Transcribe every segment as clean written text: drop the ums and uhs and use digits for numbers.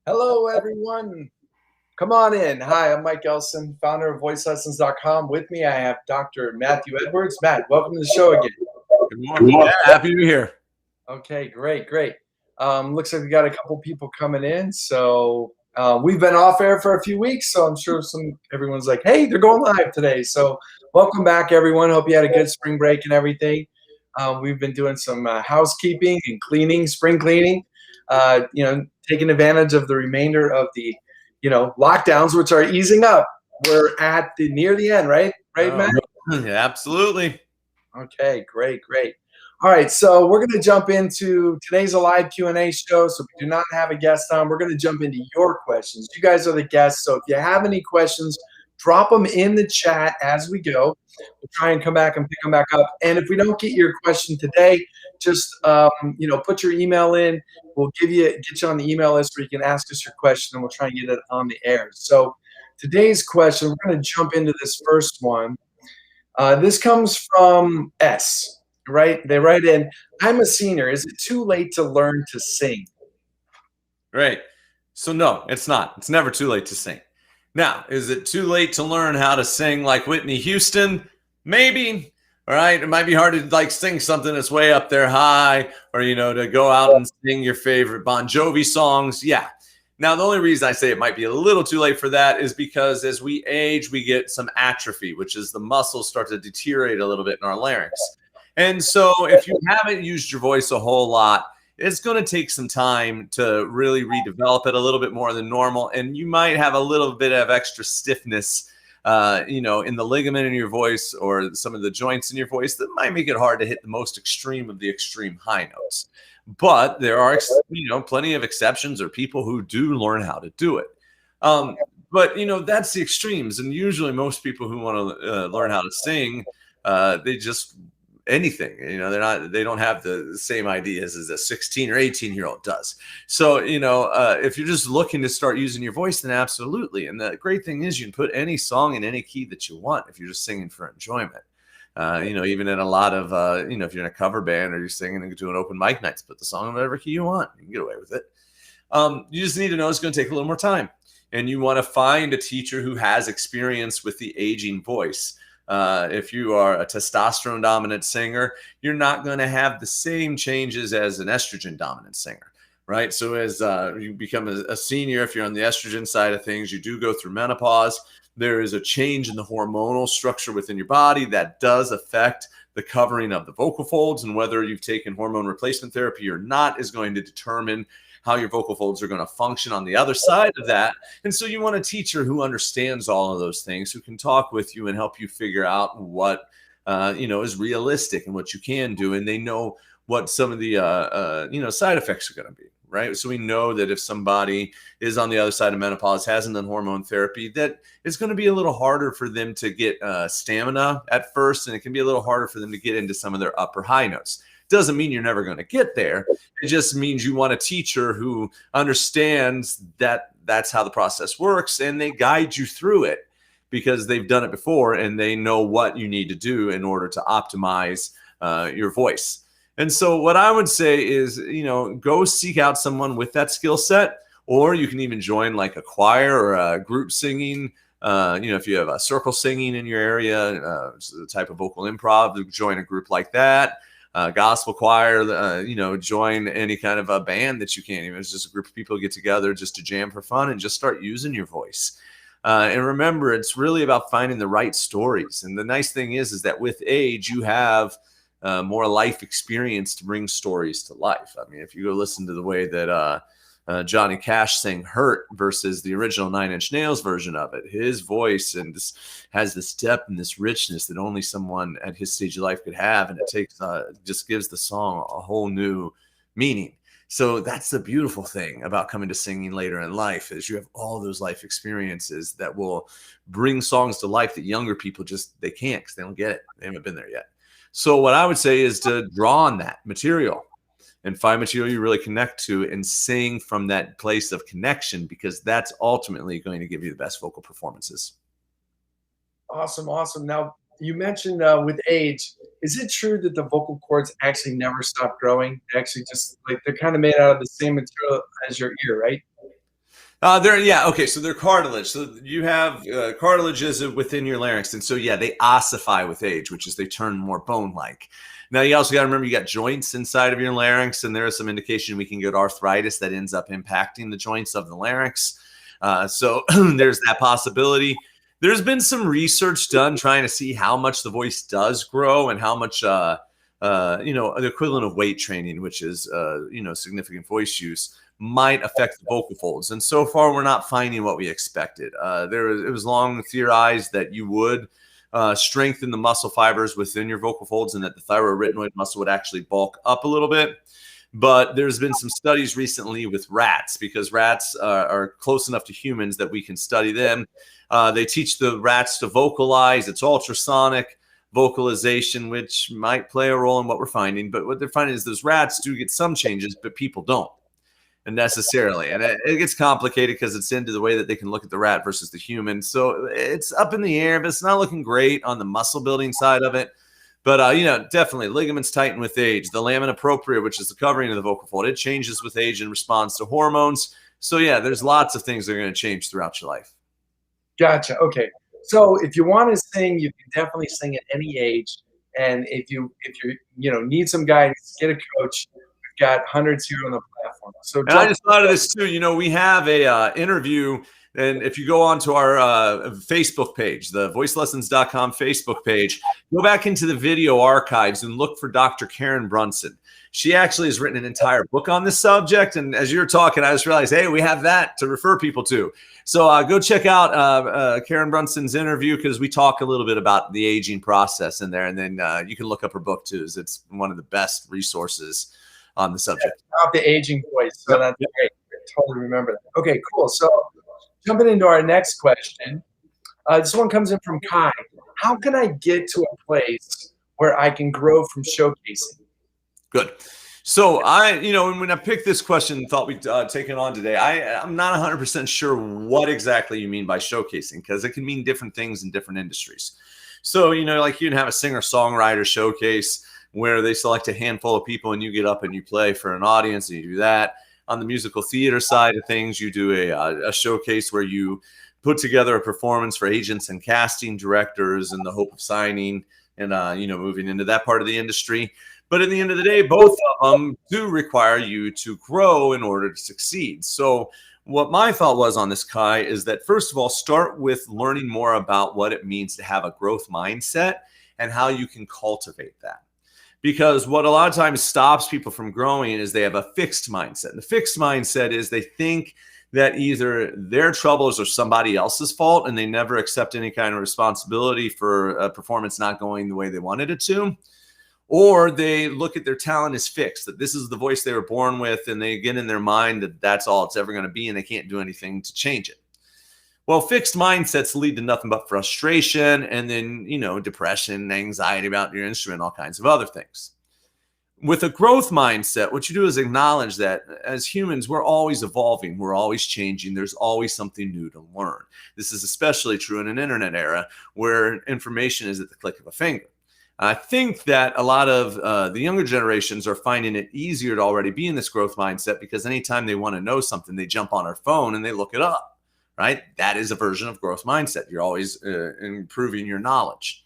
Hello, everyone. Come on in. Hi, I'm Mike Elson, founder of VoiceLessons.com. With me, I have Dr. Matthew Edwards. Matt, welcome to the show again. Good morning. Yeah, happy to be here. Okay, great. Looks like we got a couple people coming in. So we've been off air for a few weeks, so I'm sure everyone's like, hey, they're going live today. So welcome back, everyone. Hope you had a good spring break and everything. We've been doing some housekeeping and cleaning, spring cleaning, taking advantage of the remainder of the, lockdowns, which are easing up. We're at near the end, right? Right, Matt? Yeah, absolutely. Okay, great. All right, so we're going to jump into today's a live Q&A show, so we do not have a guest on. We're going to jump into your questions. You guys are the guests, so if you have any questions, drop them in the chat as we go. We'll try and come back and pick them back up. And if we don't get your question today, just put your email in. We'll get you on the email list where you can ask us your question, and we'll try and get it on the air. So today's question, we're going to jump into this first one. This comes from S. Right? They write in, I'm a senior. Is it too late to learn to sing? Right. So no, it's not. It's never too late to sing. Now, is it too late to learn how to sing like Whitney Houston? Maybe. All right. It might be hard to sing something that's way up there high, or, to go out and sing your favorite Bon Jovi songs. Yeah. Now, the only reason I say it might be a little too late for that is because as we age, we get some atrophy, which is the muscles start to deteriorate a little bit in our larynx. And so if you haven't used your voice a whole lot, it's going to take some time to really redevelop it a little bit more than normal. And you might have a little bit of extra stiffness, in the ligament in your voice or some of the joints in your voice that might make it hard to hit the most extreme of the extreme high notes. But there are, plenty of exceptions or people who do learn how to do it. But, that's the extremes. And usually most people who want to learn how to sing, they just anything, they don't have the same ideas as a 16 or 18-year-old does. So, if you're just looking to start using your voice, then absolutely. And the great thing is you can put any song in any key that you want if you're just singing for enjoyment. Even in a lot of, if you're in a cover band or you're singing and doing open mic nights, put the song in whatever key you want. You can get away with it. You just need to know it's going to take a little more time. And you want to find a teacher who has experience with the aging voice. If you are a testosterone dominant singer, you're not going to have the same changes as an estrogen dominant singer, right? So as you become a senior, if you're on the estrogen side of things, you do go through menopause. There is a change in the hormonal structure within your body that does affect the covering of the vocal folds, and whether you've taken hormone replacement therapy or not is going to determine how your vocal folds are going to function on the other side of that. And so you want a teacher who understands all of those things, who can talk with you and help you figure out what, is realistic and what you can do. And they know what some of the, side effects are going to be, right? So we know that if somebody is on the other side of menopause, hasn't done hormone therapy, that it's going to be a little harder for them to get stamina at first. And it can be a little harder for them to get into some of their upper high notes. Doesn't mean you're never going to get there. It just means you want a teacher who understands that that's how the process works, and they guide you through it because they've done it before and they know what you need to do in order to optimize your voice. And so what I would say is, go seek out someone with that skill set, or you can even join like a choir or a group singing. If you have a circle singing in your area, it's a type of vocal improv, join a group like that. gospel choir, join any kind of a band that you can. Even it's just a group of people get together just to jam for fun and just start using your voice. And remember, it's really about finding the right stories. And the nice thing is that with age, you have more life experience to bring stories to life. I mean, if you go listen to the way that Johnny Cash sang "Hurt" versus the original Nine Inch Nails version of it, his voice has this depth and this richness that only someone at his stage of life could have, and it takes just gives the song a whole new meaning. So that's the beautiful thing about coming to singing later in life, is you have all those life experiences that will bring songs to life that younger people they can't, because they don't get it. They haven't been there yet. So what I would say is to draw on that material and find material you really connect to and sing from that place of connection, because that's ultimately going to give you the best vocal performances. Awesome, awesome. Now, you mentioned with age, is it true that the vocal cords actually never stop growing? They actually just like they're kind of made out of the same material as your ear, right? Okay. So they're cartilage. So you have cartilages within your larynx, and so they ossify with age, which is they turn more bone-like. Now you also got to remember you got joints inside of your larynx, and there is some indication we can get arthritis that ends up impacting the joints of the larynx. So there's that possibility. There's been some research done trying to see how much the voice does grow and how much, the equivalent of weight training, which is, significant voice use, might affect the vocal folds. And so far, we're not finding what we expected. It was long theorized that you would strengthen the muscle fibers within your vocal folds and that the thyroarytenoid muscle would actually bulk up a little bit. But there's been some studies recently with rats, because rats are close enough to humans that we can study them. They teach the rats to vocalize. It's ultrasonic vocalization, which might play a role in what we're finding. But what they're finding is those rats do get some changes, but people don't necessarily. And it gets complicated because it's into the way that they can look at the rat versus the human. So it's up in the air, but it's not looking great on the muscle building side of it. But, definitely ligaments tighten with age. The lamina propria, which is the covering of the vocal fold, it changes with age in response to hormones. So, there's lots of things that are going to change throughout your life. Gotcha. Okay. So if you want to sing, you can definitely sing at any age. And if you need some guidance, get a coach. We've got hundreds here on the platform. So and I just thought of this too. We have a interview. And if you go onto our Facebook page, the voicelessons.com Facebook page, go back into the video archives and look for Dr. Karen Brunson. She actually has written an entire book on this subject. And as you're talking, I just realized, hey, we have that to refer people to. So go check out Karen Brunson's interview, because we talk a little bit about the aging process in there. And then you can look up her book too. It's one of the best resources on the subject. About the aging voice. So that's great. I totally remember that. Okay, cool. So jumping into our next question. This one comes in from Kai. How can I get to a place where I can grow from showcasing? Good. So when I picked this question and thought we'd take it on today, I'm not 100% sure what exactly you mean by showcasing, because it can mean different things in different industries. So, like you can have a singer-songwriter showcase where they select a handful of people and you get up and you play for an audience, and you do that. On the musical theater side of things, you do a showcase where you put together a performance for agents and casting directors in the hope of signing and, moving into that part of the industry. But at the end of the day, both of them do require you to grow in order to succeed. So what my thought was on this, Kai, is that first of all, start with learning more about what it means to have a growth mindset and how you can cultivate that. Because what a lot of times stops people from growing is they have a fixed mindset. And the fixed mindset is they think that either their troubles are somebody else's fault and they never accept any kind of responsibility for a performance not going the way they wanted it to, or they look at their talent as fixed, that this is the voice they were born with, and they get in their mind that that's all it's ever going to be and they can't do anything to change it. Well, fixed mindsets lead to nothing but frustration and then, depression, anxiety about your instrument, all kinds of other things. With a growth mindset, what you do is acknowledge that as humans, we're always evolving. We're always changing. There's always something new to learn. This is especially true in an internet era where information is at the click of a finger. I think that a lot of the younger generations are finding it easier to already be in this growth mindset, because anytime they want to know something, they jump on their phone and they look it up. Right? That is a version of growth mindset. You're always improving your knowledge.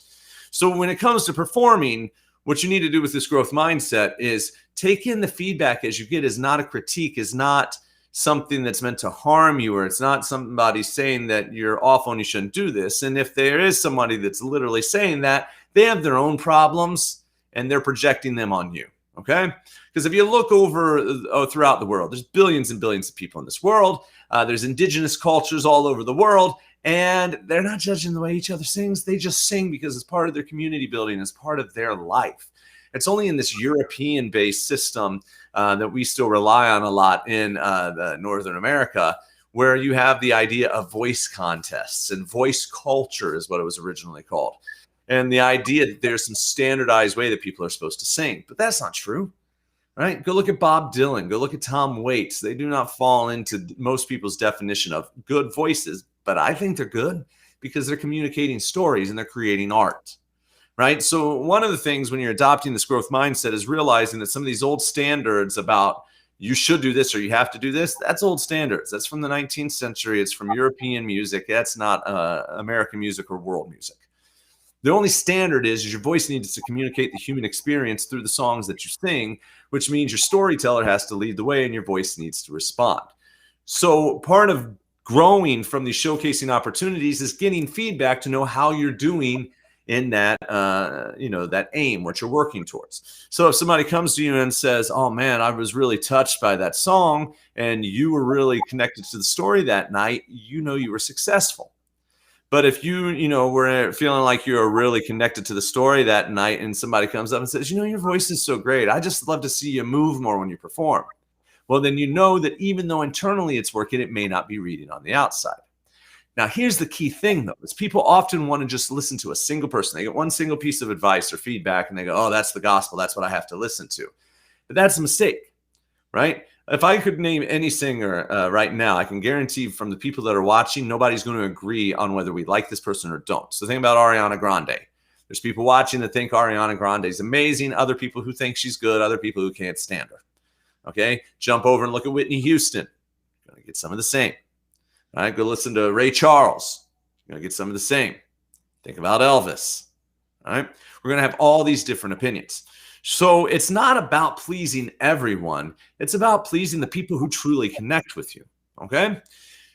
So when it comes to performing, what you need to do with this growth mindset is take in the feedback as you get is not a critique, is not something that's meant to harm you, or it's not somebody saying that you're awful and you shouldn't do this. And if there is somebody that's literally saying that, they have their own problems and they're projecting them on you. Okay? Because if you look over throughout the world, there's billions and billions of people in this world. There's indigenous cultures all over the world, and they're not judging the way each other sings. They just sing because it's part of their community building, it's part of their life. It's only in this European-based system that we still rely on a lot in Northern America, where you have the idea of voice contests, and voice culture is what it was originally called. And the idea that there's some standardized way that people are supposed to sing, but that's not true, right? Go look at Bob Dylan, go look at Tom Waits. They do not fall into most people's definition of good voices, but I think they're good because they're communicating stories and they're creating art. Right. So one of the things when you're adopting this growth mindset is realizing that some of these old standards about you should do this or you have to do this, that's old standards. That's from the 19th century. It's from European music. That's not American music or world music. The only standard is your voice needs to communicate the human experience through the songs that you sing, which means your storyteller has to lead the way and your voice needs to respond. So part of growing from these showcasing opportunities is getting feedback to know how you're doing in that, that aim, what you're working towards. So if somebody comes to you and says, oh man, I was really touched by that song and you were really connected to the story that night, you know you were successful. But if you were feeling like you're really connected to the story that night and somebody comes up and says, your voice is so great, I just love to see you move more when you perform. Well, then you know that even though internally it's working, it may not be reading on the outside. Now, here's the key thing, though, is people often want to just listen to a single person. They get one single piece of advice or feedback, and they go, oh, that's the gospel. That's what I have to listen to. But that's a mistake, right? If I could name any singer right now, I can guarantee from the people that are watching, nobody's going to agree on whether we like this person or don't. So think about Ariana Grande. There's people watching that think Ariana Grande is amazing, other people who think she's good, other people who can't stand her. Okay? Jump over and look at Whitney Houston. You're going to get some of the same. All right, go listen to Ray Charles. You're going to get some of the same. Think about Elvis. All right, we're going to have all these different opinions. So it's not about pleasing everyone. It's about pleasing the people who truly connect with you. Okay,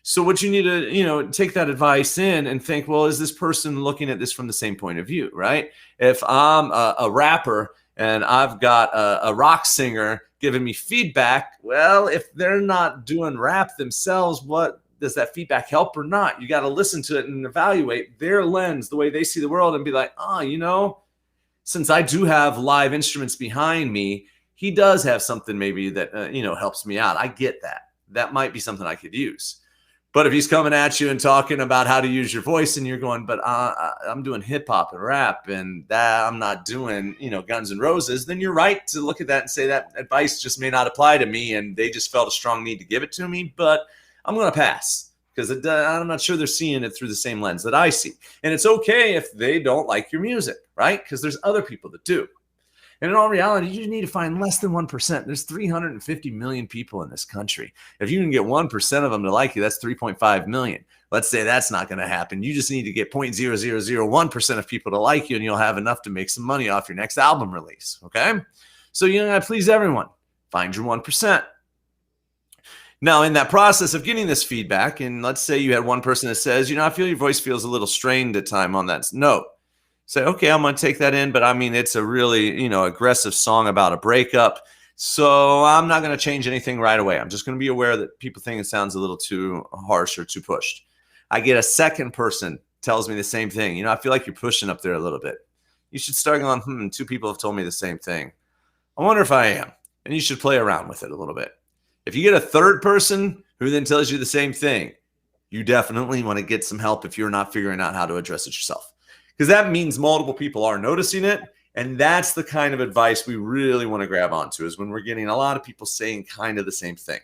so what you need to, take that advice in and think, well, is this person looking at this from the same point of view, right? If I'm a rapper and I've got a rock singer giving me feedback, well, if they're not doing rap themselves, does that feedback help or not? You got to listen to it and evaluate their lens, the way they see the world, and be like, since I do have live instruments behind me, he does have something maybe that, helps me out. I get that. That might be something I could use. But if he's coming at you and talking about how to use your voice and you're going, but I'm doing hip hop and rap and that I'm not doing, Guns N' Roses, then you're right to look at that and say that advice just may not apply to me and they just felt a strong need to give it to me. But I'm going to pass because I'm not sure they're seeing it through the same lens that I see. And it's okay if they don't like your music, right? Because there's other people that do. And in all reality, you need to find less than 1%. There's 350 million people in this country. If you can get 1% of them to like you, that's 3.5 million. Let's say that's not going to happen. You just need to get 0.0001% of people to like you, and you'll have enough to make some money off your next album release, okay? So you got to please everyone. Find your 1%. Now, in that process of getting this feedback, and let's say you had one person that says, I feel your voice feels a little strained at time on that note. Say, okay, I'm going to take that in, but it's a really, aggressive song about a breakup. So I'm not going to change anything right away. I'm just going to be aware that people think it sounds a little too harsh or too pushed. I get a second person tells me the same thing. I feel like you're pushing up there a little bit. You should start going, two people have told me the same thing. I wonder if I am. And you should play around with it a little bit. If you get a third person who then tells you the same thing, you definitely want to get some help if you're not figuring out how to address it yourself. Because that means multiple people are noticing it. And that's the kind of advice we really want to grab onto, is when we're getting a lot of people saying kind of the same thing.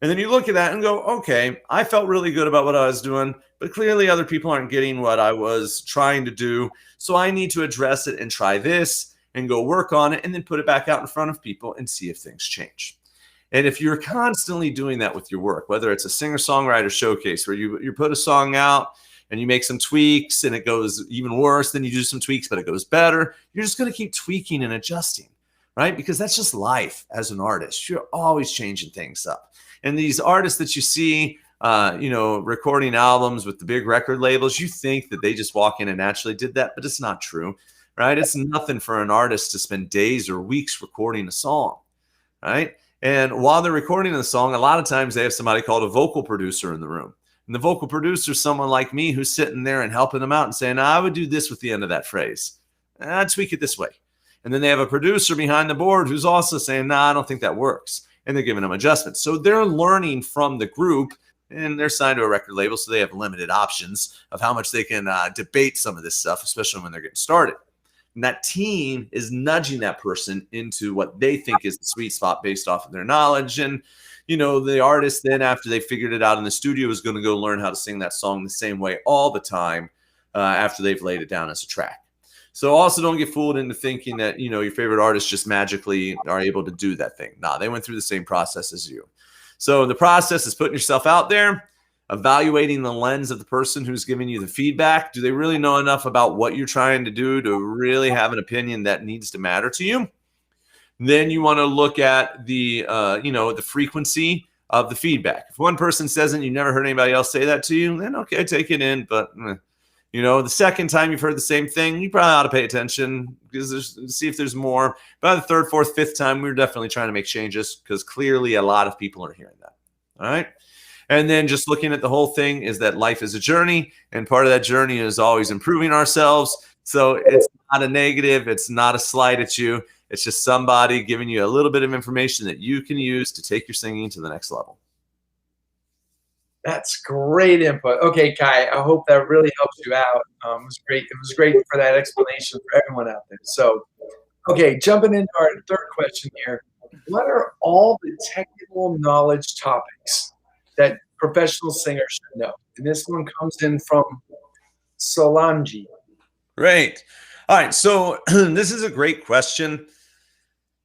And then you look at that and go, okay, I felt really good about what I was doing, but clearly other people aren't getting what I was trying to do. So I need to address it and try this and go work on it and then put it back out in front of people and see if things change. And if you're constantly doing that with your work, whether it's a singer-songwriter showcase where you put a song out and you make some tweaks and it goes even worse, then you do some tweaks, but it goes better. You're just going to keep tweaking and adjusting, right? Because that's just life as an artist. You're always changing things up. And these artists that you see, recording albums with the big record labels, you think that they just walk in and naturally did that, but it's not true, right? It's nothing for an artist to spend days or weeks recording a song, right? And while they're recording the song, a lot of times they have somebody called a vocal producer in the room. And the vocal producer is someone like me who's sitting there and helping them out and saying, I would do this with the end of that phrase. I'd tweak it this way. And then they have a producer behind the board who's also saying, I don't think that works. And they're giving them adjustments. So they're learning from the group, and they're signed to a record label, so they have limited options of how much they can debate some of this stuff, especially when they're getting started. And that team is nudging that person into what they think is the sweet spot based off of their knowledge. And, the artist then, after they figured it out in the studio, is going to go learn how to sing that song the same way all the time after they've laid it down as a track. So also don't get fooled into thinking that, your favorite artists just magically are able to do that thing. Nah, they went through the same process as you. So the process is putting yourself out there, evaluating the lens of the person who's giving you the feedback. Do they really know enough about what you're trying to do to really have an opinion that needs to matter to you? Then you want to look at the frequency of the feedback. If one person says it and you never heard anybody else say that to you, then okay, take it in. But, the second time you've heard the same thing, you probably ought to pay attention because see if there's more. By the third, fourth, fifth time, we're definitely trying to make changes because clearly a lot of people are hearing that. All right. And then just looking at the whole thing is that life is a journey, and part of that journey is always improving ourselves. So it's not a negative. It's not a slight at you. It's just somebody giving you a little bit of information that you can use to take your singing to the next level. That's great input. Okay, Kai, I hope that really helps you out. It was great. It was great for that explanation for everyone out there. So, okay, jumping into our third question here. What are all the technical knowledge topics that professional singers should know? And this one comes in from Solange. Great. All right. So this is a great question.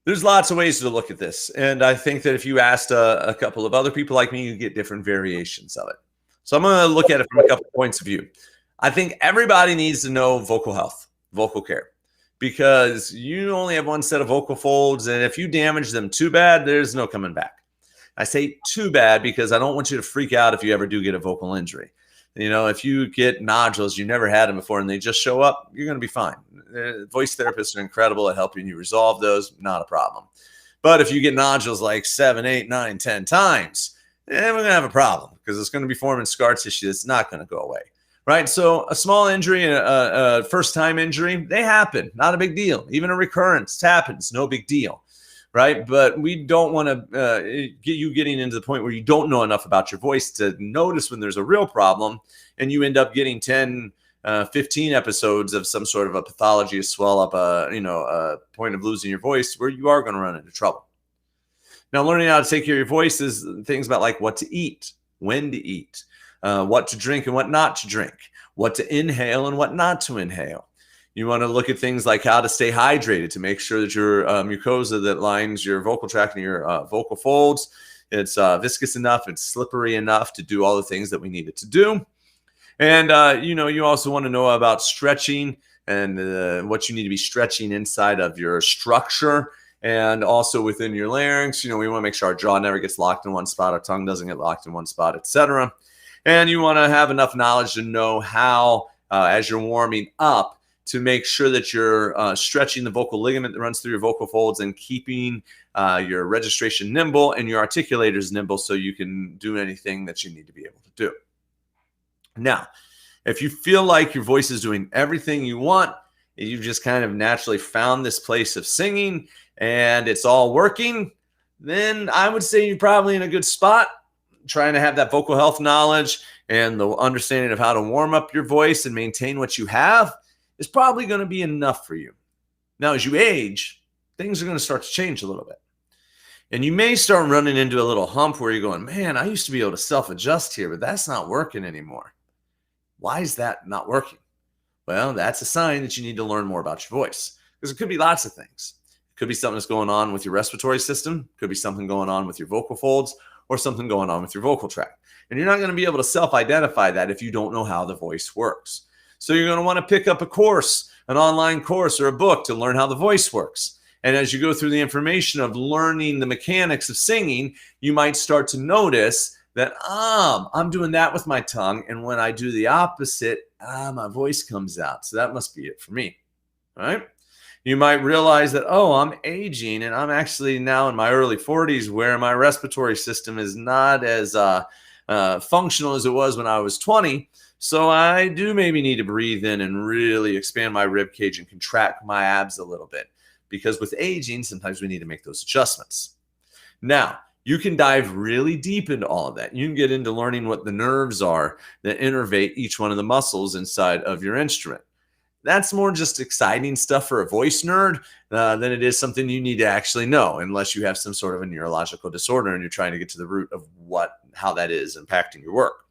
There's lots of ways to look at this. And I think that if you asked a couple of other people like me, you get different variations of it. So I'm going to look at it from a couple of points of view. I think everybody needs to know vocal health, vocal care, because you only have one set of vocal folds. And if you damage them too bad, there's no coming back. I say too bad because I don't want you to freak out if you ever do get a vocal injury. If you get nodules, you never had them before, and they just show up, you're going to be fine. Voice therapists are incredible at helping you resolve those. Not a problem. But if you get nodules like 7, 8, 9, 10 times, then we're going to have a problem because it's going to be forming scar tissue that's not going to go away. Right? So a small injury, a first-time injury, they happen. Not a big deal. Even a recurrence happens. No big deal. Right? But we don't want to get you getting into the point where you don't know enough about your voice to notice when there's a real problem, and you end up getting 10, 15 episodes of some sort of a pathology, a swell up, a point of losing your voice where you are going to run into trouble. Now, learning how to take care of your voice is things about like what to eat, when to eat, what to drink and what not to drink, what to inhale and what not to inhale. You want to look at things like how to stay hydrated to make sure that your mucosa that lines your vocal tract and your vocal folds, it's viscous enough, it's slippery enough to do all the things that we need it to do. And, you also want to know about stretching and what you need to be stretching inside of your structure and also within your larynx. We want to make sure our jaw never gets locked in one spot, our tongue doesn't get locked in one spot, etc. And you want to have enough knowledge to know how, as you're warming up, to make sure that you're stretching the vocal ligament that runs through your vocal folds and keeping your registration nimble and your articulators nimble so you can do anything that you need to be able to do. Now, if you feel like your voice is doing everything you want, and you've just kind of naturally found this place of singing and it's all working, then I would say you're probably in a good spot. Trying to have that vocal health knowledge and the understanding of how to warm up your voice and maintain what you have is probably going to be enough for you. Now, as you age, things are going to start to change a little bit. And you may start running into a little hump where you're going, man, I used to be able to self-adjust here, but that's not working anymore. Why is that not working? Well, that's a sign that you need to learn more about your voice because it could be lots of things. It could be something that's going on with your respiratory system. It could be something going on with your vocal folds, or something going on with your vocal tract. And you're not going to be able to self-identify that if you don't know how the voice works. So you're going to want to pick up a course, an online course or a book to learn how the voice works. And as you go through the information of learning the mechanics of singing, you might start to notice that, I'm doing that with my tongue. And when I do the opposite, my voice comes out. So that must be it for me, right? You might realize that, I'm aging and I'm actually now in my early 40s where my respiratory system is not as functional as it was when I was 20. So I do maybe need to breathe in and really expand my rib cage and contract my abs a little bit, because with aging, sometimes we need to make those adjustments. Now, you can dive really deep into all of that. You can get into learning what the nerves are that innervate each one of the muscles inside of your instrument. That's more just exciting stuff for a voice nerd than it is something you need to actually know, unless you have some sort of a neurological disorder and you're trying to get to the root of how that is impacting your work.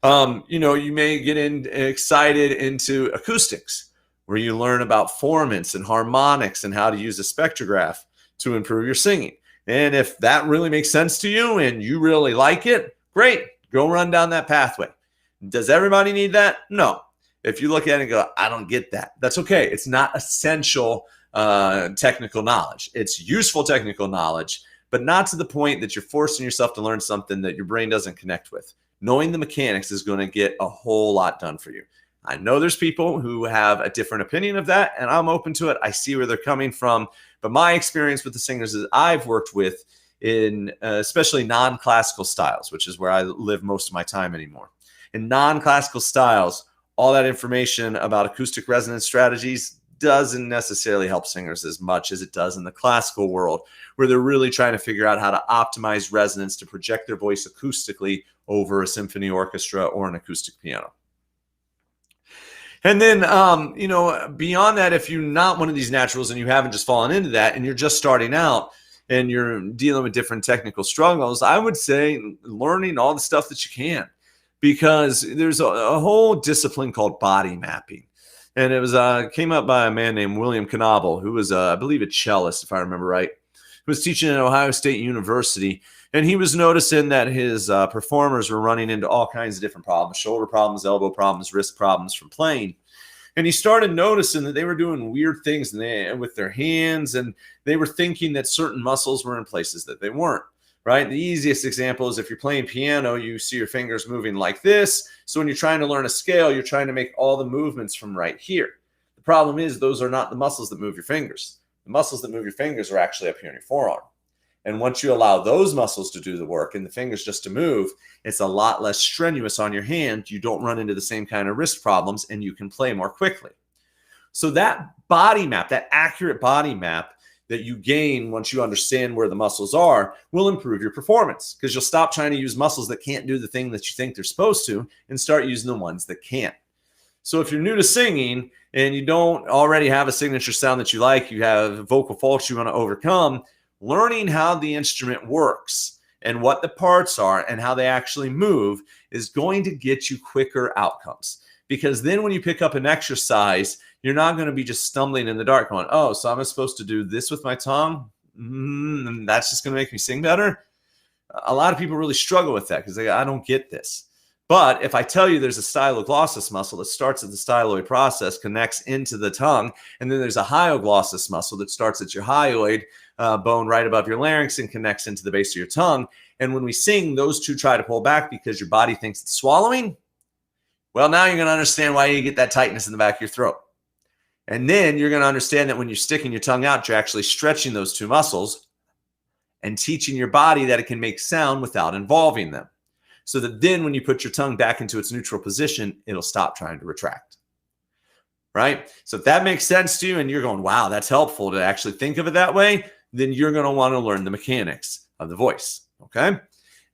You may get excited into acoustics, where you learn about formants and harmonics and how to use a spectrograph to improve your singing. And if that really makes sense to you and you really like it, great, go run down that pathway. Does everybody need that? No. If you look at it and go, I don't get that, that's okay. It's not essential technical knowledge. It's useful technical knowledge, but not to the point that you're forcing yourself to learn something that your brain doesn't connect with. Knowing the mechanics is going to get a whole lot done for you. I know there's people who have a different opinion of that, and I'm open to it. I see where they're coming from. But my experience with the singers that I've worked with in especially non-classical styles, which is where I live most of my time anymore. In non-classical styles, all that information about acoustic resonance strategies doesn't necessarily help singers as much as it does in the classical world, where they're really trying to figure out how to optimize resonance to project their voice acoustically over a symphony orchestra or an acoustic piano. And then, beyond that, if you're not one of these naturals and you haven't just fallen into that and you're just starting out and you're dealing with different technical struggles, I would say learning all the stuff that you can, because there's a whole discipline called body mapping. And it was came up by a man named William Knobel, who was, I believe, a cellist, if I remember right, who was teaching at Ohio State University. And he was noticing that his performers were running into all kinds of different problems: shoulder problems, elbow problems, wrist problems from playing. And he started noticing that they were doing weird things with their hands, and they were thinking that certain muscles were in places that they weren't, right? The easiest example is if you're playing piano, you see your fingers moving like this. So when you're trying to learn a scale, you're trying to make all the movements from right here. The problem is those are not the muscles that move your fingers. The muscles that move your fingers are actually up here in your forearm. And once you allow those muscles to do the work and the fingers just to move, it's a lot less strenuous on your hand. You don't run into the same kind of wrist problems, and you can play more quickly. So that body map, that accurate body map that you gain once you understand where the muscles are, will improve your performance, because you'll stop trying to use muscles that can't do the thing that you think they're supposed to and start using the ones that can. So if you're new to singing and you don't already have a signature sound that you like, you have vocal faults you want to overcome, learning how the instrument works and what the parts are and how they actually move is going to get you quicker outcomes. Because then when you pick up an exercise, you're not going to be just stumbling in the dark going, so I'm supposed to do this with my tongue? And that's just going to make me sing better? A lot of people really struggle with that because they go, I don't get this. But if I tell you there's a styloglossus muscle that starts at the styloid process, connects into the tongue, and then there's a hyoglossus muscle that starts at your hyoid bone right above your larynx and connects into the base of your tongue. And when we sing, those two try to pull back because your body thinks it's swallowing. Well, now you're going to understand why you get that tightness in the back of your throat. And then you're going to understand that when you're sticking your tongue out, you're actually stretching those two muscles and teaching your body that it can make sound without involving them. So that then when you put your tongue back into its neutral position, it'll stop trying to retract. Right? So if that makes sense to you and you're going, wow, that's helpful to actually think of it that way, then you're going to want to learn the mechanics of the voice. Okay?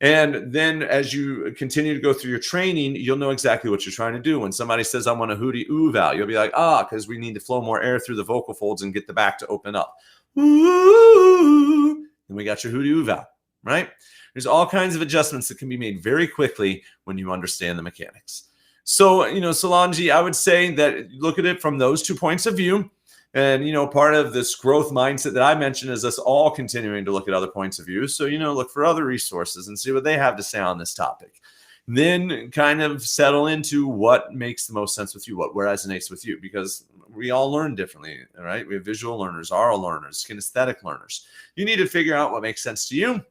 And then as you continue to go through your training, you'll know exactly what you're trying to do. When somebody says, I want a hootie ooh val, you'll be like, because we need to flow more air through the vocal folds and get the back to open up. Ooh. And we got your hootie ooh val, right? There's all kinds of adjustments that can be made very quickly when you understand the mechanics. So, Solange, I would say that look at it from those 2 points of view. And, part of this growth mindset that I mentioned is us all continuing to look at other points of view. So, look for other resources and see what they have to say on this topic. Then kind of settle into what makes the most sense with you, what resonates with you, because we all learn differently, right? We have visual learners, oral learners, kinesthetic learners. You need to figure out what makes sense to you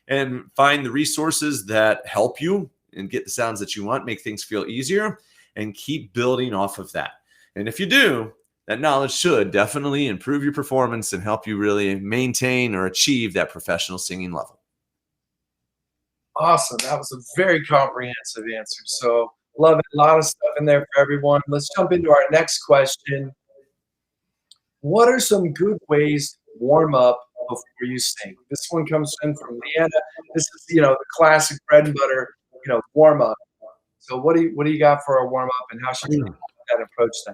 and find the resources that help you and get the sounds that you want, make things feel easier, and keep building off of that. And if you do, that knowledge should definitely improve your performance and help you really maintain or achieve that professional singing level. Awesome. That was a very comprehensive answer. So love it. A lot of stuff in there for everyone. Let's jump into our next question. What are some good ways to warm up before you sing? This one comes in from Leanna. This is, the classic bread and butter, warm up. So what do you got for a warm up, and how should we approach that?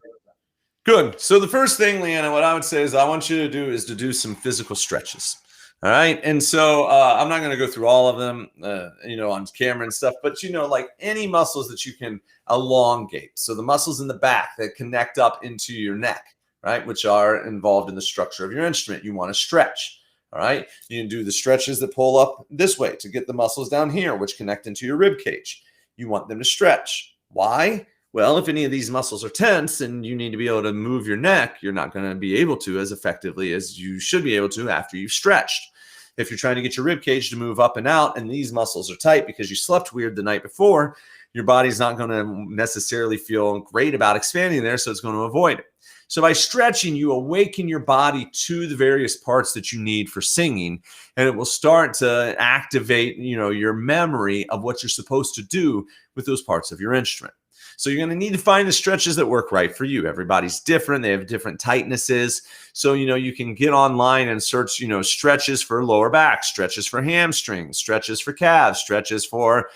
Good. So the first thing, Leanna, what I would say is I want you to do some physical stretches. All right. And so I'm not going to go through all of them, on camera and stuff, but, like any muscles that you can elongate. So the muscles in the back that connect up into your neck, right, which are involved in the structure of your instrument, you want to stretch. All right. You can do the stretches that pull up this way to get the muscles down here, which connect into your rib cage. You want them to stretch. Why? Well, if any of these muscles are tense and you need to be able to move your neck, you're not going to be able to as effectively as you should be able to after you've stretched. If you're trying to get your rib cage to move up and out and these muscles are tight because you slept weird the night before, your body's not going to necessarily feel great about expanding there, so it's going to avoid it. So by stretching, you awaken your body to the various parts that you need for singing, and it will start to activate, your memory of what you're supposed to do with those parts of your instrument. So you're going to need to find the stretches that work right for you. Everybody's different. They have different tightnesses. So, you can get online and search, stretches for lower back, stretches for hamstrings, stretches for calves, stretches for,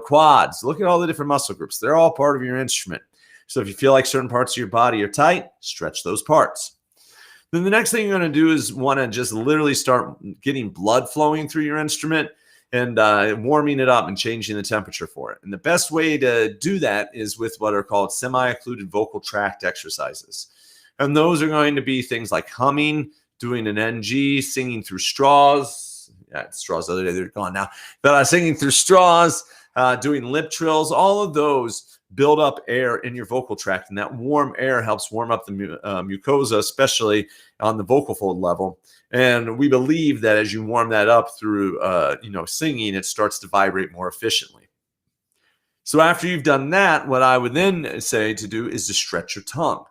quads. Look at all the different muscle groups. They're all part of your instrument. So if you feel like certain parts of your body are tight, stretch those parts. Then the next thing you're going to do is want to just literally start getting blood flowing through your instrument and warming it up and changing the temperature for it. And the best way to do that is with what are called semi-occluded vocal tract exercises. And those are going to be things like humming, doing an NG, singing through straws. Yeah, straws the other day, they're gone now. But singing through straws, doing lip trills, all of those build up air in your vocal tract. And that warm air helps warm up the mucosa, especially on the vocal fold level. And we believe that as you warm that up through, singing, it starts to vibrate more efficiently. So after you've done that, what I would then say to do is to stretch your tongue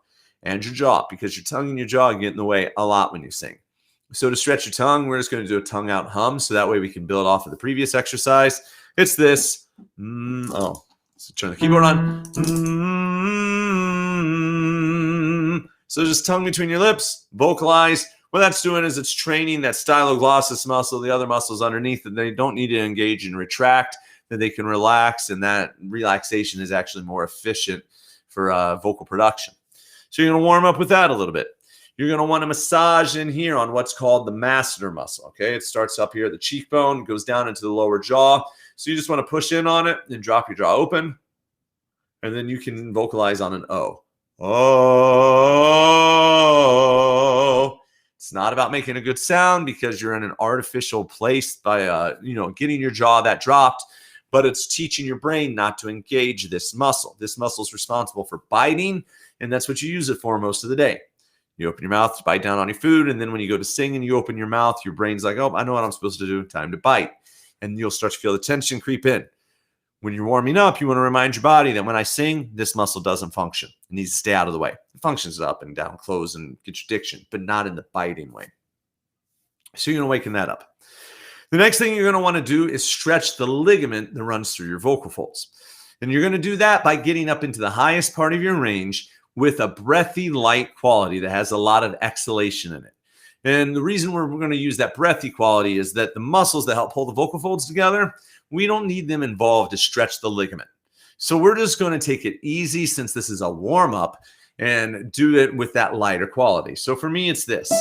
and your jaw, because your tongue and your jaw get in the way a lot when you sing. So to stretch your tongue, we're just going to do a tongue out hum. So that way we can build off of the previous exercise. It's this. So turn the keyboard on. So just tongue between your lips, vocalize. What that's doing is it's training that styloglossus muscle, the other muscles underneath that they don't need to engage and retract, that they can relax, and that relaxation is actually more efficient for vocal production. So you're going to warm up with that a little bit. You're going to want to massage in here on what's called the masseter muscle, okay? It starts up here at the cheekbone, goes down into the lower jaw. So you just want to push in on it and drop your jaw open, and then you can vocalize on an O. Oh. It's not about making a good sound because you're in an artificial place by, getting your jaw that dropped, but it's teaching your brain not to engage this muscle. This muscle is responsible for biting, and that's what you use it for most of the day. You open your mouth to bite down on your food, and then when you go to sing and you open your mouth, your brain's like, oh, I know what I'm supposed to do. Time to bite. And you'll start to feel the tension creep in. When you're warming up, you want to remind your body that when I sing, this muscle doesn't function. It needs to stay out of the way. It functions up and down, close, and get your diction, but not in the biting way. So you're going to waken that up. The next thing you're going to want to do is stretch the ligament that runs through your vocal folds. And you're going to do that by getting up into the highest part of your range with a breathy, light quality that has a lot of exhalation in it. And the reason we're going to use that breathy quality is that the muscles that help pull the vocal folds together, we don't need them involved to stretch the ligament. So we're just going to take it easy since this is a warm-up and do it with that lighter quality. So for me, it's this.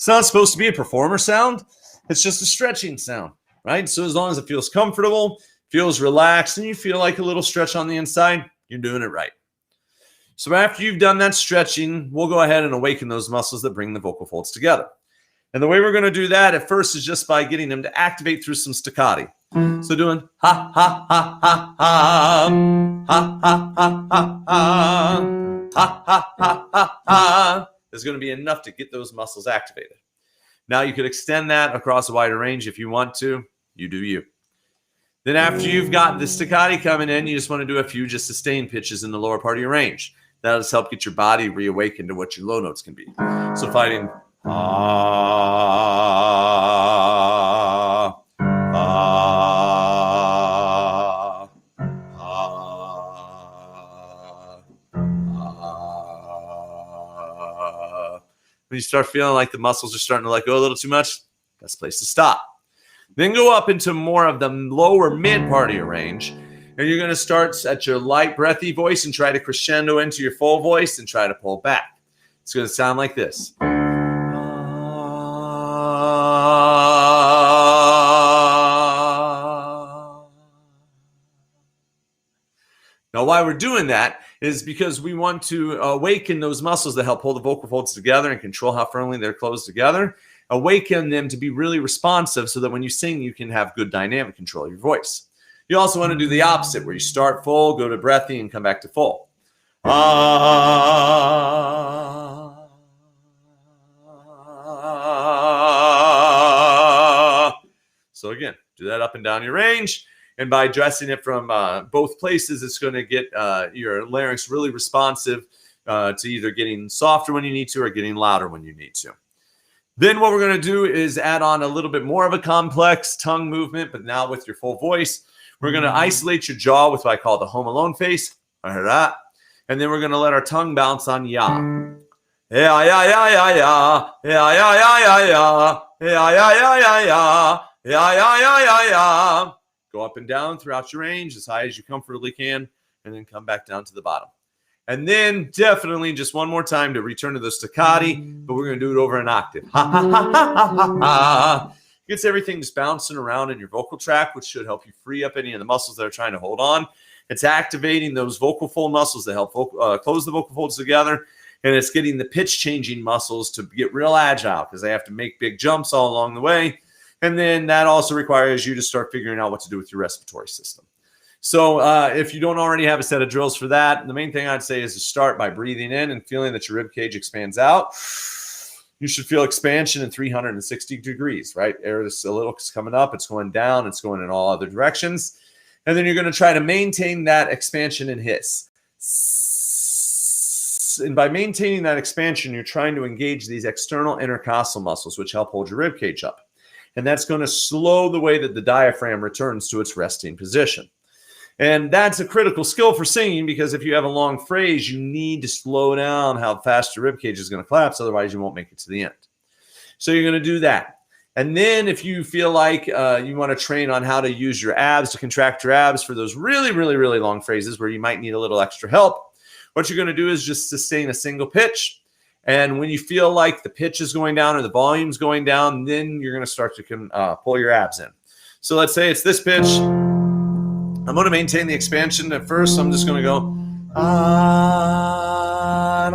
It's not supposed to be a performer sound. It's just a stretching sound, right? So as long as it feels comfortable, feels relaxed, and you feel like a little stretch on the inside, you're doing it right. So after you've done that stretching, we'll go ahead and awaken those muscles that bring the vocal folds together. And the way we're going to do that at first is just by getting them to activate through some staccati. So doing ha, ha, ha, ha, ha, ha, ha, ha, ha, ha, ha, ha, ha, ha, ha, is going to be enough to get those muscles activated. Now you could extend that across a wider range if you want to. You do you. Then after you've got the staccati coming in, you just want to do a few just sustained pitches in the lower part of your range. That'll just help get your body reawakened to what your low notes can be. So fighting when you start feeling like the muscles are starting to let go a little too much, that's the place to stop. Then go up into more of the lower mid part of your range. And you're going to start at your light, breathy voice and try to crescendo into your full voice and try to pull back. It's going to sound like this. Now, why we're doing that is because we want to awaken those muscles that help pull the vocal folds together and control how firmly they're closed together. Awaken them to be really responsive so that when you sing, you can have good dynamic control of your voice. You also want to do the opposite, where you start full, go to breathy, and come back to full. So again, do that up and down your range. And by dressing it from both places, it's going to get your larynx really responsive to either getting softer when you need to or getting louder when you need to. Then what we're going to do is add on a little bit more of a complex tongue movement, but now with your full voice. We're going to isolate your jaw with what I call the Home Alone face. And then we're going to let our tongue bounce on ya. Ya, ya, ya, ya, ya. Ya, ya, ya, ya, ya. Ya, ya, ya, ya, ya. Ya, ya, ya, ya, ya. Go up and down throughout your range as high as you comfortably can, and then come back down to the bottom. And then definitely just one more time to return to the staccati, but we're going to do it over an octave. Ha, ha, ha, ha, ha, ha, ha. Gets everything just bouncing around in your vocal tract, which should help you free up any of the muscles that are trying to hold on. It's activating those vocal fold muscles that help close the vocal folds together, and it's getting the pitch changing muscles to get real agile because they have to make big jumps all along the way. And then that also requires you to start figuring out what to do with your respiratory system. So if you don't already have a set of drills for that, the main thing I'd say is to start by breathing in and feeling that your rib cage expands out. You should feel expansion in 360 degrees, right? Air is a little coming up, it's going down, it's going in all other directions. And then you're going to try to maintain that expansion and hiss. And by maintaining that expansion, you're trying to engage these external intercostal muscles, which help hold your rib cage up. And that's going to slow the way that the diaphragm returns to its resting position. And that's a critical skill for singing because if you have a long phrase, you need to slow down how fast your ribcage is going to collapse. Otherwise, you won't make it to the end. So you're going to do that. And then if you feel like you want to train on how to use your abs to contract your abs for those really, really, really long phrases where you might need a little extra help, what you're going to do is just sustain a single pitch. And when you feel like the pitch is going down or the volume's going down, then you're going to start to pull your abs in. So let's say it's this pitch. I'm going to maintain the expansion at first. So I'm just going to go, and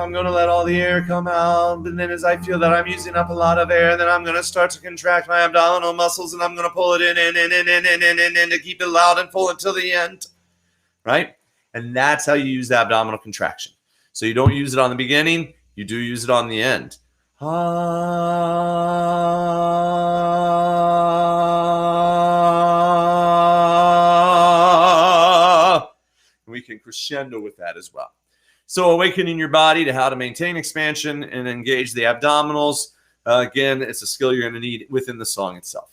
I'm going to let all the air come out. And then as I feel that I'm using up a lot of air, then I'm going to start to contract my abdominal muscles and I'm going to pull it in to keep it loud and full until the end, right? And that's how you use the abdominal contraction. So you don't use it on the beginning. You do use it on the end. We can crescendo with that as well. So awakening your body to how to maintain expansion and engage the abdominals. Again, it's a skill you're going to need within the song itself.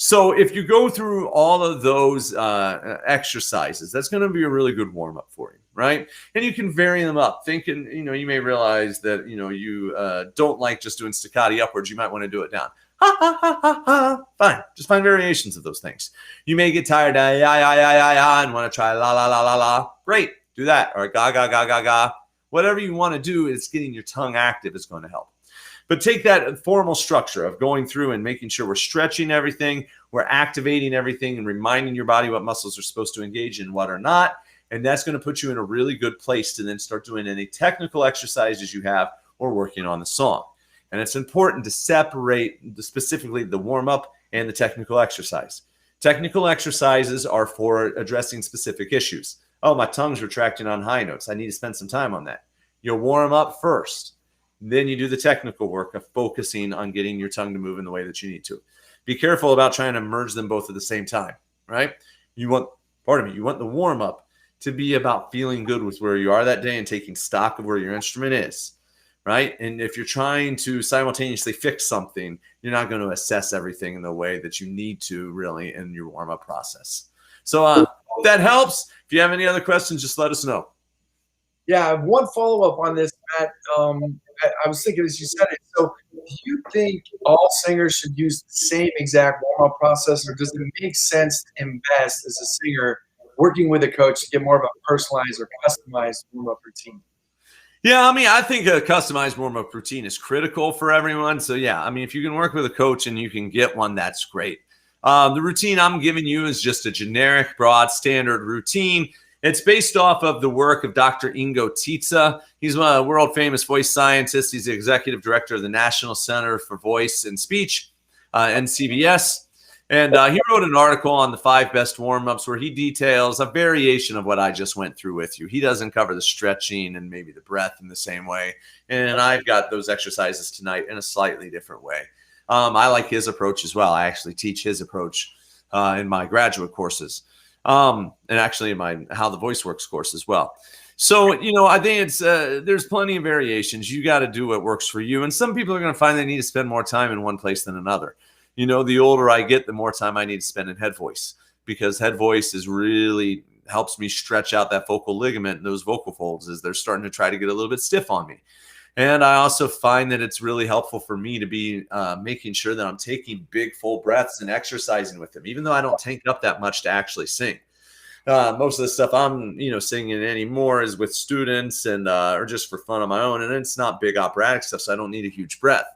So if you go through all of those exercises, that's going to be a really good warm-up for you, right? And you can vary them up. Thinking, you may realize that, you don't like just doing staccati upwards. You might want to do it down. Ha, ha, ha, ha, ha. Fine. Just find variations of those things. You may get tired of ya, ya, ya, ya, ya, and want to try la, la, la, la, la. Great. Do that. Or ga, ga, ga, ga, ga. Whatever you want to do is getting your tongue active is going to help. But take that formal structure of going through and making sure we're stretching everything, we're activating everything, and reminding your body what muscles are supposed to engage and what are not. And that's going to put you in a really good place to then start doing any technical exercises you have or working on the song. And it's important to separate specifically the warm-up and the technical exercise. Technical exercises are for addressing specific issues. Oh, my tongue's retracting on high notes. I need to spend some time on that. You'll warm up first. Then you do the technical work of focusing on getting your tongue to move in the way that you need to. Be careful about trying to merge them both at the same time, right? You want the warm-up to be about feeling good with where you are that day and taking stock of where your instrument is, right? And if you're trying to simultaneously fix something, you're not going to assess everything in the way that you need to really in your warm-up process. So hope that helps. If you have any other questions, just let us know. Yeah, I have one follow-up on this, Matt. I was thinking as you said it. So do you think all singers should use the same exact warm-up process, or does it make sense to invest as a singer working with a coach to get more of a personalized or customized warm-up routine? Yeah, I mean, I think a customized warm-up routine is critical for everyone. So yeah, I mean, if you can work with a coach and you can get one, that's great. The routine I'm giving you is just a generic, broad, standard routine. It's based off of the work of Dr. Ingo Tietze. He's a world-famous voice scientist. He's the executive director of the National Center for Voice and Speech, NCVS. And he wrote an article on the 5 best warm-ups where he details a variation of what I just went through with you. He doesn't cover the stretching and maybe the breath in the same way. And I've got those exercises tonight in a slightly different way. I like his approach as well. I actually teach his approach in my graduate courses. And actually in my How the Voice Works course as well. So, I think it's there's plenty of variations. You got to do what works for you. And some people are going to find they need to spend more time in one place than another. The older I get, the more time I need to spend in head voice, because head voice is really helps me stretch out that vocal ligament and those vocal folds as they're starting to try to get a little bit stiff on me. And I also find that it's really helpful for me to be making sure that I'm taking big, full breaths and exercising with them, even though I don't tank up that much to actually sing. Most of the stuff I'm, singing anymore is with students and or just for fun on my own. And it's not big operatic stuff, so I don't need a huge breath.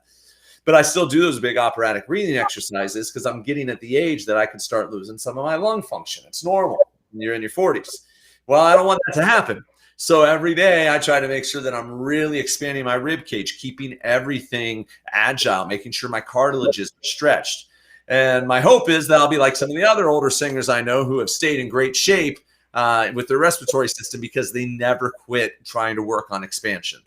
But I still do those big operatic breathing exercises because I'm getting at the age that I can start losing some of my lung function. It's normal when you're in your 40s. Well, I don't want that to happen. So every day I try to make sure that I'm really expanding my rib cage, keeping everything agile, making sure my cartilage is stretched. And my hope is that I'll be like some of the other older singers I know who have stayed in great shape with their respiratory system because they never quit trying to work on expansion.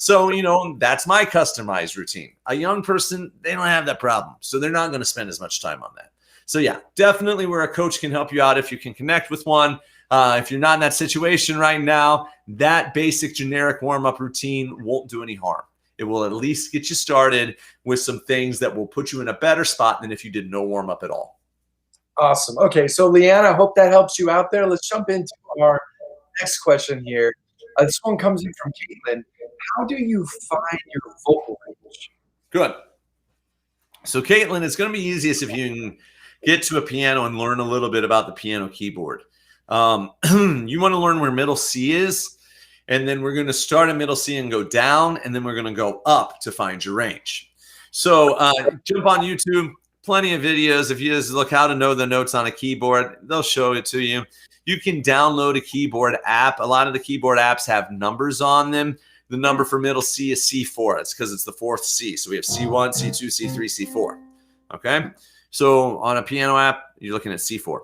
So, that's my customized routine. A young person, they don't have that problem. So they're not going to spend as much time on that. So yeah, definitely where a coach can help you out if you can connect with one. If you're not in that situation right now, that basic generic warm-up routine won't do any harm. It will at least get you started with some things that will put you in a better spot than if you did no warm-up at all. Awesome. Okay, so Leanna, I hope that helps you out there. Let's jump into our next question here. This one comes in from Caitlin. How do you find your vocal range? Good. So Caitlin, it's going to be easiest if you can get to a piano and learn a little bit about the piano keyboard. You want to learn where middle C is, and then we're going to start at middle C and go down, and then we're going to go up to find your range. So jump on YouTube, plenty of videos. If you just look how to know the notes on a keyboard, they'll show it to you. You can download a keyboard app. A lot of the keyboard apps have numbers on them. The number for middle C is C4. It's because it's the 4th C. So we have C1, C2, C3, C4. Okay? So on a piano app, you're looking at C4.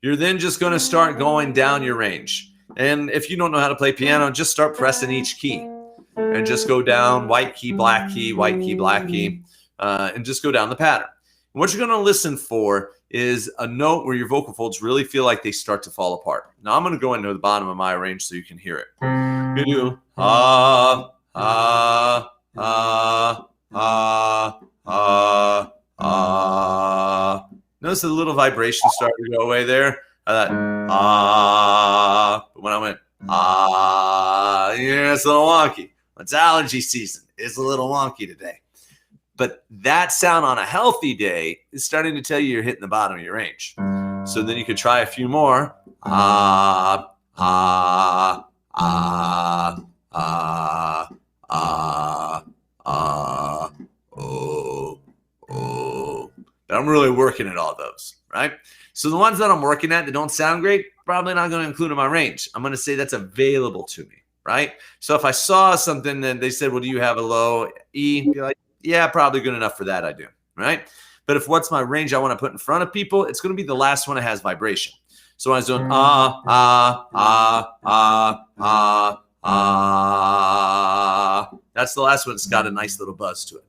You're then just going to start going down your range. And if you don't know how to play piano, just start pressing each key. And just go down white key, black key, white key, black key. And just go down the pattern. And what you're going to listen for is a note where your vocal folds really feel like they start to fall apart. Now I'm going to go into the bottom of my range so you can hear it. You do Notice the little vibration start to go away there. But when I went it's a little wonky. It's allergy season. It's a little wonky today. But that sound on a healthy day is starting to tell you you're hitting the bottom of your range. So then you could try a few more. I'm really working at all those, right? So the ones that I'm working at that don't sound great, probably not going to include in my range. I'm going to say that's available to me, right? So if I saw something that they said, well, do you have a low E? Be like, yeah, probably good enough for that. I do, right? But if what's my range I want to put in front of people, it's going to be the last one that has vibration. So I was doing that's the last one that's got a nice little buzz to it,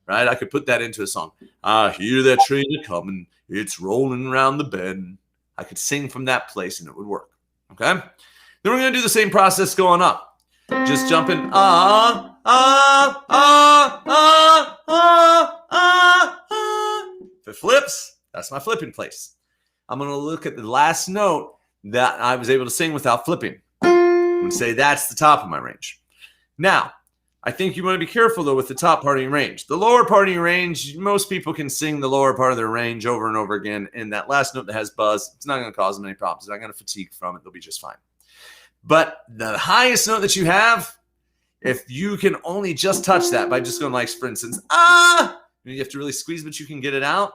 right? I could put that into a song. I hear that train a-coming, it's rolling around the bend. I could sing from that place and it would work, okay? Then we're going to do the same process going up. Just jumping, If it flips, that's my flipping place. I'm going to look at the last note that I was able to sing without flipping and say that's the top of my range. Now, I think you want to be careful, though, with the top part of your range. The lower part of your range, most people can sing the lower part of their range over and over again, and that last note that has buzz, it's not going to cause them any problems. They're not going to fatigue from it. They'll be just fine. But the highest note that you have, if you can only just touch that by just going like, for instance, you have to really squeeze, but you can get it out.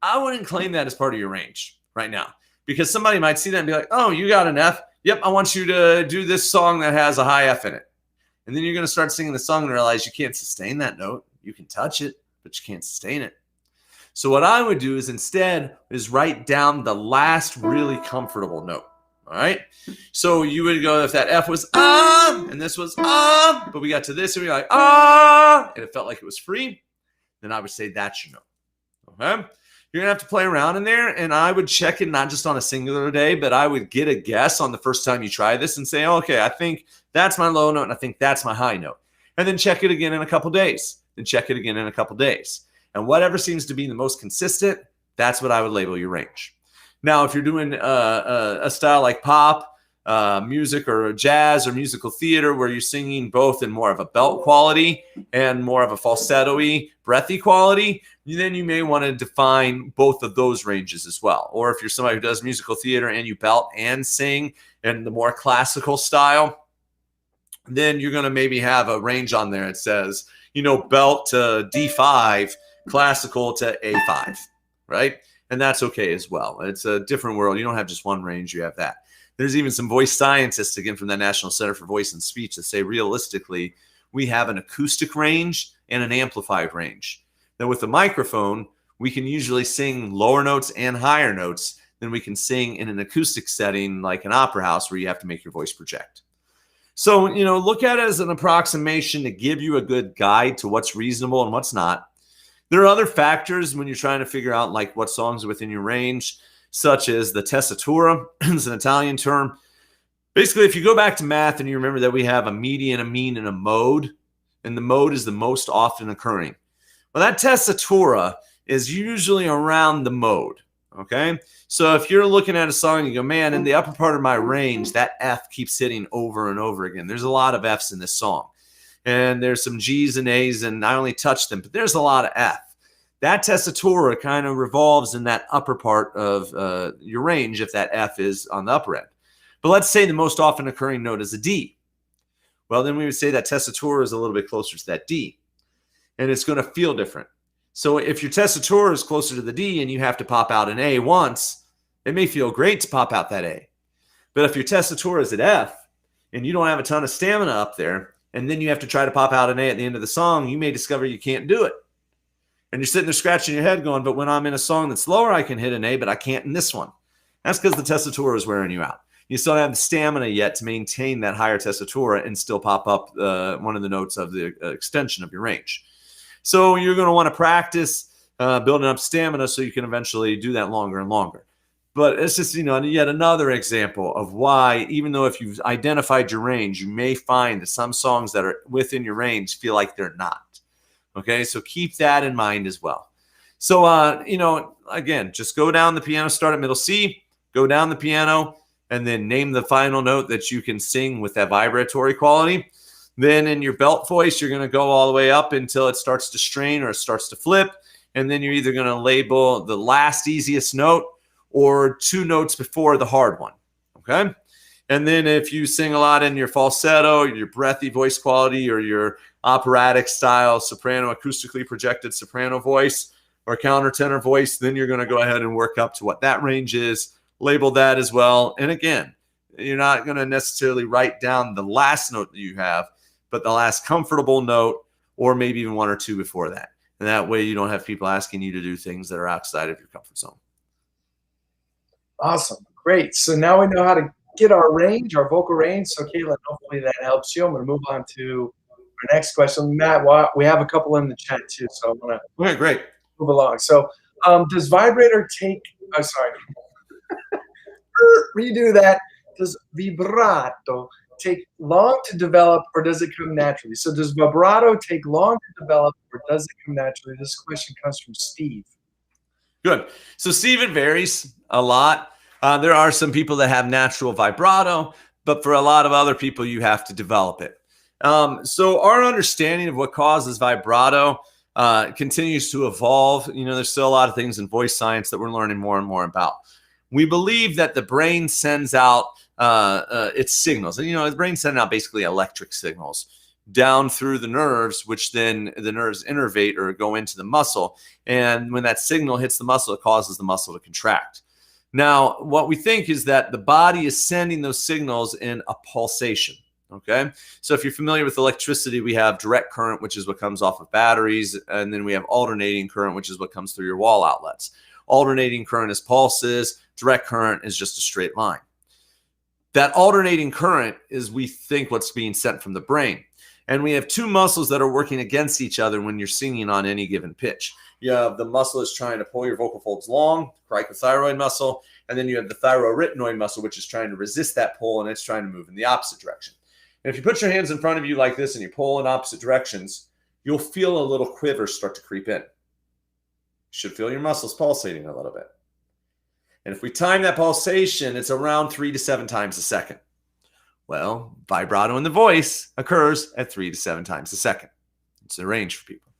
I wouldn't claim that as part of your range right now, because somebody might see that and be like, oh, you got an F. Yep, I want you to do this song that has a high F in it. And then you're going to start singing the song and realize you can't sustain that note. You can touch it, but you can't sustain it. So what I would do is instead is write down the last really comfortable note. All right. So you would go, if that F was and this was but we got to this and we're like and it felt like it was free, then I would say that's your note. Okay. You're gonna have to play around in there, and I would check it not just on a singular day, but I would get a guess on the first time you try this and say, okay, I think that's my low note and I think that's my high note. And then check it again in a couple days. Then check it again in a couple days. And whatever seems to be the most consistent, that's what I would label your range. Now, if you're doing a style like pop music or jazz or musical theater where you're singing both in more of a belt quality and more of a falsetto-y, breathy quality, then you may want to define both of those ranges as well. Or if you're somebody who does musical theater and you belt and sing in the more classical style, then you're going to maybe have a range on there. It says, belt to D5, classical to A5, right? And that's okay as well. It's a different world. You don't have just one range. You have that. There's even some voice scientists, again, from the National Center for Voice and Speech that say realistically, we have an acoustic range and an amplified range. Now with the microphone, we can usually sing lower notes and higher notes than we can sing in an acoustic setting like an opera house where you have to make your voice project. So, look at it as an approximation to give you a good guide to what's reasonable and what's not. There are other factors when you're trying to figure out like what songs are within your range, such as the tessitura. It's an Italian term. Basically, if you go back to math and you remember that we have a median, a mean, and a mode, and the mode is the most often occurring. Well, that tessitura is usually around the mode, okay? So if you're looking at a song and you go, man, in the upper part of my range, that F keeps hitting over and over again. There's a lot of Fs in this song. And there's some G's and A's, and I only touch them, but there's a lot of F. That tessitura kind of revolves in that upper part of your range if that F is on the upper end. But let's say the most often occurring note is a D. Well, then we would say that tessitura is a little bit closer to that D, and it's going to feel different. So if your tessitura is closer to the D and you have to pop out an A once, it may feel great to pop out that A. But if your tessitura is at F and you don't have a ton of stamina up there, and then you have to try to pop out an A at the end of the song, you may discover you can't do it. And you're sitting there scratching your head going, but when I'm in a song that's lower, I can hit an A, but I can't in this one. That's because the tessitura is wearing you out. You still don't have the stamina yet to maintain that higher tessitura and still pop up one of the notes of the extension of your range. So you're going to want to practice building up stamina so you can eventually do that longer and longer. But it's just, yet another example of why, even though if you've identified your range, you may find that some songs that are within your range feel like they're not. Okay, so keep that in mind as well. So, again, just go down the piano, start at middle C, go down the piano, and then name the final note that you can sing with that vibratory quality. Then in your belt voice, you're going to go all the way up until it starts to strain or it starts to flip. And then you're either going to label the last easiest note or two notes before the hard one, okay? And then if you sing a lot in your falsetto, your breathy voice quality, or your operatic style soprano, acoustically projected soprano voice, or countertenor voice, then you're going to go ahead and work up to what that range is, label that as well. And again, you're not going to necessarily write down the last note that you have, but the last comfortable note, or maybe even one or two before that. And that way you don't have people asking you to do things that are outside of your comfort zone. Awesome. Great. So now we know how to get our range, our vocal range. So Caitlin, hopefully that helps you. I'm going to move on to our next question. Matt, we have a couple in the chat too. So I'm going to Okay, great. move along. So does vibrator take, oh, sorry. Redo that. Does vibrato take long to develop, or does it come naturally? So does vibrato take long to develop, or does it come naturally? This question comes from Steve. Good. So Steve, it varies a lot. There are some people that have natural vibrato, but for a lot of other people, you have to develop it. So our understanding of what causes vibrato continues to evolve. You know, there's still a lot of things in voice science that we're learning more and more about. We believe that the brain sends out its signals. And, you know, the brain sends out basically electric signals down through the nerves, which then the nerves innervate or go into the muscle. And when that signal hits the muscle, it causes the muscle to contract. Now, what we think is that the body is sending those signals in a pulsation. Okay. So if you're familiar with electricity, we have direct current, which is what comes off of batteries. And then we have alternating current, which is what comes through your wall outlets. Alternating current is pulses. Direct current is just a straight line. That alternating current is, we think, what's being sent from the brain. And we have two muscles that are working against each other when you're singing on any given pitch. You have the muscle is trying to pull your vocal folds long, cricothyroid muscle, and then you have the thyroarytenoid muscle, which is trying to resist that pull, and it's trying to move in the opposite direction. And if you put your hands in front of you like this and you pull in opposite directions, you'll feel a little quiver start to creep in. You should feel your muscles pulsating a little bit. And if we time that pulsation, it's around 3 to 7 times a second. Well, vibrato in the voice occurs at 3 to 7 times a second. It's a range for people.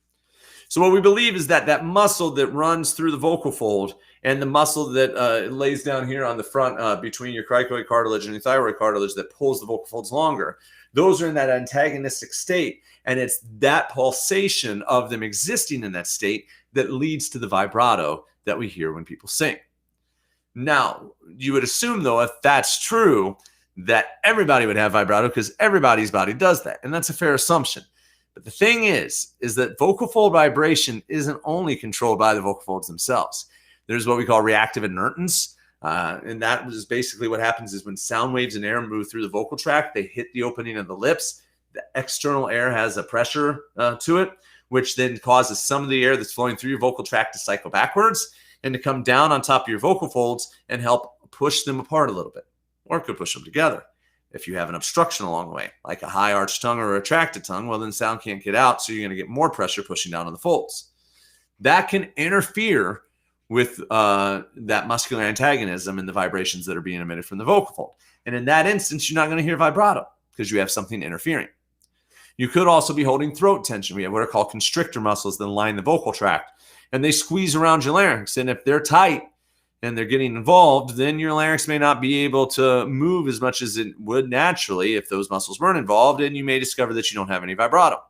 So what we believe is that that muscle that runs through the vocal fold and the muscle that lays down here on the front between your cricoid cartilage and your thyroid cartilage that pulls the vocal folds longer, those are in that antagonistic state. And it's that pulsation of them existing in that state that leads to the vibrato that we hear when people sing. Now, you would assume, though, if that's true, that everybody would have vibrato because everybody's body does that. And that's a fair assumption. But the thing is that vocal fold vibration isn't only controlled by the vocal folds themselves. There's what we call reactive inertance. And that is basically what happens is when sound waves and air move through the vocal tract, they hit the opening of the lips. The external air has a pressure to it, which then causes some of the air that's flowing through your vocal tract to cycle backwards and to come down on top of your vocal folds and help push them apart a little bit, or it could push them together. If you have an obstruction along the way, like a high arched tongue or a retracted tongue, well, then sound can't get out, so you're going to get more pressure pushing down on the folds. That can interfere with that muscular antagonism and the vibrations that are being emitted from the vocal fold. And in that instance, you're not going to hear vibrato because you have something interfering. You could also be holding throat tension. We have what are called constrictor muscles that line the vocal tract, and they squeeze around your larynx. And if they're tight and they're getting involved, then your larynx may not be able to move as much as it would naturally if those muscles weren't involved, and you may discover that you don't have any vibrato.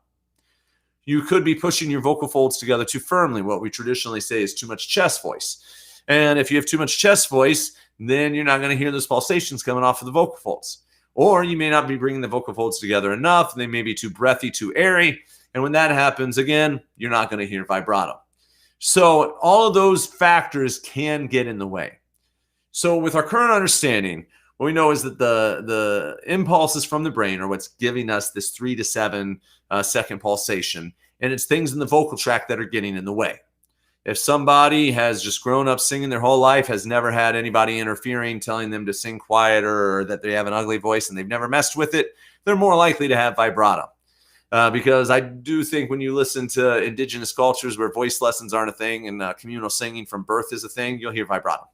You could be pushing your vocal folds together too firmly, what we traditionally say is too much chest voice. And if you have too much chest voice, then you're not going to hear those pulsations coming off of the vocal folds. Or you may not be bringing the vocal folds together enough. They may be too breathy, too airy. And when that happens, again, you're not going to hear vibrato. So all of those factors can get in the way. So with our current understanding, what we know is that the impulses from the brain are what's giving us this 3 to 7 second pulsation. And it's things in the vocal tract that are getting in the way. If somebody has just grown up singing their whole life, has never had anybody interfering, telling them to sing quieter or that they have an ugly voice and they've never messed with it, they're more likely to have vibrato. Because I do think when you listen to indigenous cultures where voice lessons aren't a thing and communal singing from birth is a thing, you'll hear vibrato.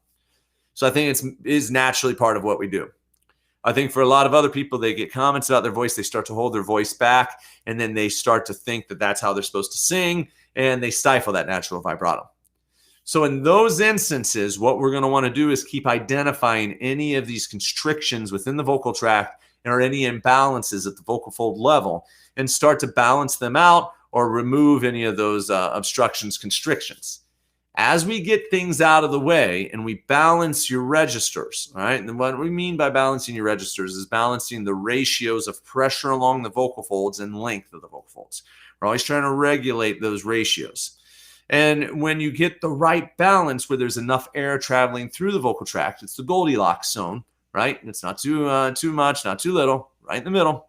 So I think it is naturally part of what we do. I think for a lot of other people, they get comments about their voice, they start to hold their voice back, and then they start to think that that's how they're supposed to sing, and they stifle that natural vibrato. So in those instances, what we're going to want to do is keep identifying any of these constrictions within the vocal tract or any imbalances at the vocal fold level and start to balance them out or remove any of those obstructions, constrictions. as we get things out of the way and we balance your registers, all right? And what we mean by balancing your registers is balancing the ratios of pressure along the vocal folds and length of the vocal folds. We're always trying to regulate those ratios. And when you get the right balance where there's enough air traveling through the vocal tract, it's the Goldilocks zone, right? It's not too much, not too little, right in the middle,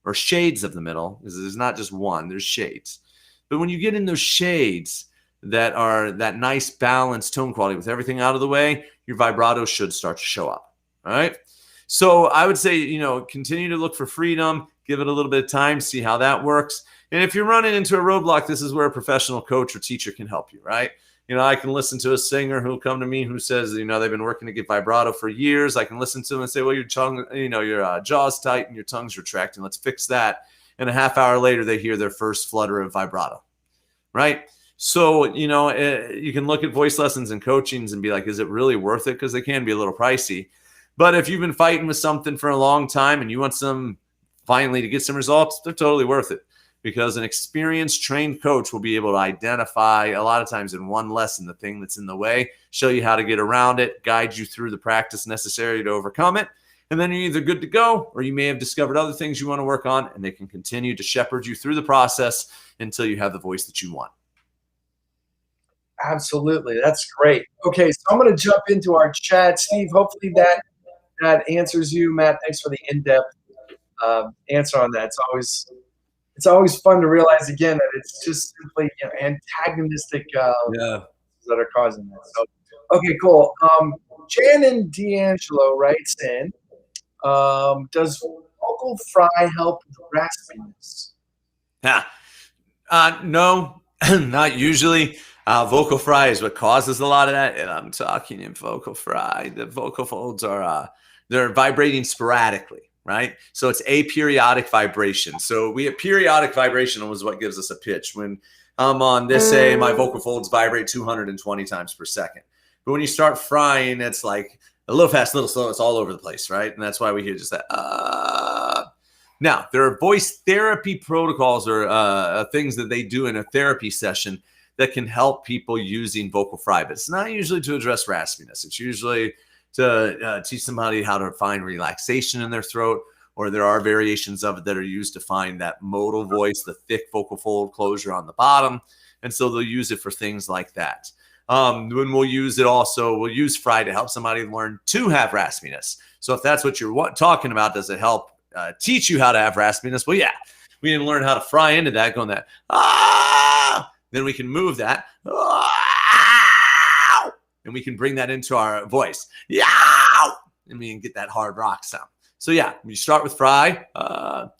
or shades of the middle. There's not just one, there's shades. But when you get in those shades that are that nice balanced tone quality with everything out of the way, your vibrato should start to show up, all right? So I would say, continue to look for freedom, give it a little bit of time, see how that works. And if you're running into a roadblock, this is where a professional coach or teacher can help you, right? I can listen to a singer who'll come to me who says, they've been working to get vibrato for years. I can listen to them and say, well, your tongue, your jaw's tight and your tongue's retracting. Let's fix that. And a half hour later, they hear their first flutter of vibrato, right? So, you can look at voice lessons and coachings and be like, is it really worth it? Because they can be a little pricey. But if you've been fighting with something for a long time and you want finally to get some results, they're totally worth it. Because an experienced, trained coach will be able to identify a lot of times in one lesson the thing that's in the way, show you how to get around it, guide you through the practice necessary to overcome it. And then you're either good to go or you may have discovered other things you want to work on, and they can continue to shepherd you through the process until you have the voice that you want. Absolutely. That's great. Okay, so I'm going to jump into our chat. Steve, hopefully that answers you. Matt, thanks for the in-depth answer on that. It's always fun to realize again that it's just simply antagonistic that are causing that. So, okay, cool. Shannon D'Angelo writes in, does vocal fry help with raspiness? No, not usually. Vocal fry is what causes a lot of that, and I'm talking in vocal fry. The vocal folds are they're vibrating sporadically. Right? So it's aperiodic vibration. So we have periodic vibration was what gives us a pitch. When I'm on this A, my vocal folds vibrate 220 times per second. But when you start frying, it's like a little fast, a little slow. It's all over the place, right? And that's why we hear just that. Now, there are voice therapy protocols or things that they do in a therapy session that can help people using vocal fry. But it's not usually to address raspiness. It's usually to teach somebody how to find relaxation in their throat, or there are variations of it that are used to find that modal voice, the thick vocal fold closure on the bottom. And so they'll use it for things like that. When we'll use it also, we'll use fry to help somebody learn to have raspiness. So if that's what you're talking about, does it help teach you how to have raspiness? Well, yeah, we can learn how to fry into that, going that, then we can move that, and we can bring that into our voice. Yeah. And we can get that hard rock sound. So yeah, you start with fry,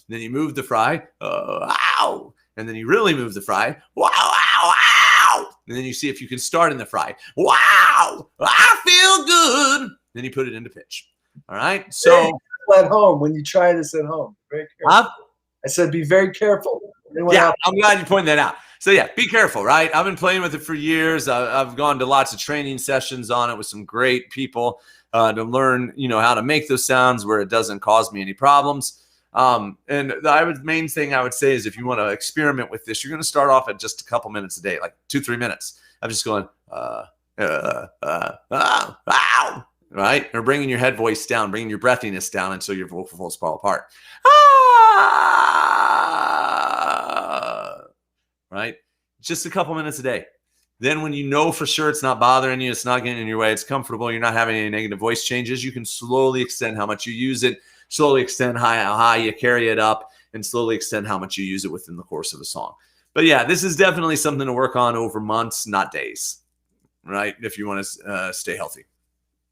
then you move the fry, ow. And then you really move the fry, wow, wow, wow. And then you see if you can start in the fry. Wow, I feel good. Then you put it into pitch. All right. So at home, when you try this at home, very careful. I said, be very careful. I'm glad you pointed that out. So yeah, be careful, right? I've been playing with it for years. I've gone to lots of training sessions on it with some great people to learn, how to make those sounds where it doesn't cause me any problems. And the main thing I would say is if you want to experiment with this, you're going to start off at just a couple minutes a day, like 2-3 minutes. I'm just going, right? Or bringing your head voice down, bringing your breathiness down until your vocal folds fall apart. Right? Just a couple minutes a day. Then when you know for sure it's not bothering you, it's not getting in your way, it's comfortable, you're not having any negative voice changes, you can slowly extend how much you use it, slowly extend how high you carry it up, and slowly extend how much you use it within the course of a song. But yeah, this is definitely something to work on over months, not days, right? If you want to stay healthy.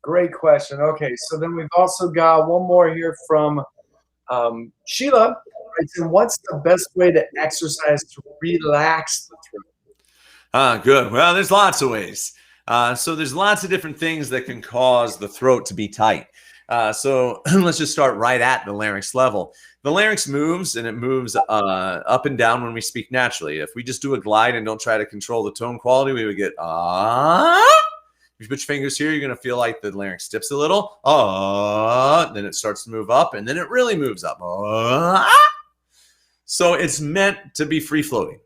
Great question. Okay, so then we've also got one more here from Sheila. And what's the best way to exercise to relax the throat? Good. Well, there's lots of ways. So there's lots of different things that can cause the throat to be tight. So let's just start right at the larynx level. The larynx moves, and it moves up and down when we speak naturally. If we just do a glide and don't try to control the tone quality, we would get If you put your fingers here, you're going to feel like the larynx dips a little. Then it starts to move up, and then it really moves up. So it's meant to be free floating.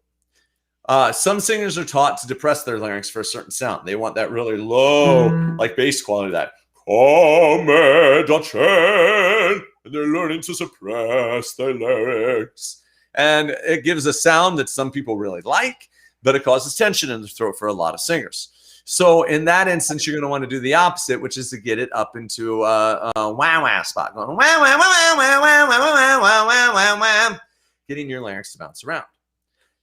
Some singers are taught to depress their larynx for a certain sound. They want that really low, like bass quality, that come and they're learning to suppress their larynx. And it gives a sound that some people really like, but it causes tension in the throat for a lot of singers. So in that instance, you're going to want to do the opposite, which is to get it up into a wah-wah spot. Going wah, wah, wah, wah, wah, wah, wah, wah, wah, wah, wah, getting your larynx to bounce around.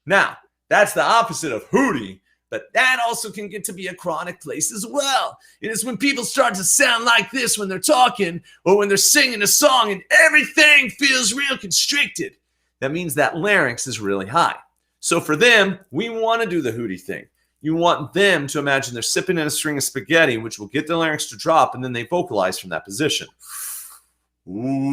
Now, that's the opposite of hooty, but that also can get to be a chronic place as well. It is when people start to sound like this when they're talking or when they're singing a song and everything feels real constricted. That means that larynx is really high. So for them, we want to do the hooty thing. You want them to imagine they're sipping in a string of spaghetti, which will get the larynx to drop, and then they vocalize from that position. Ooh.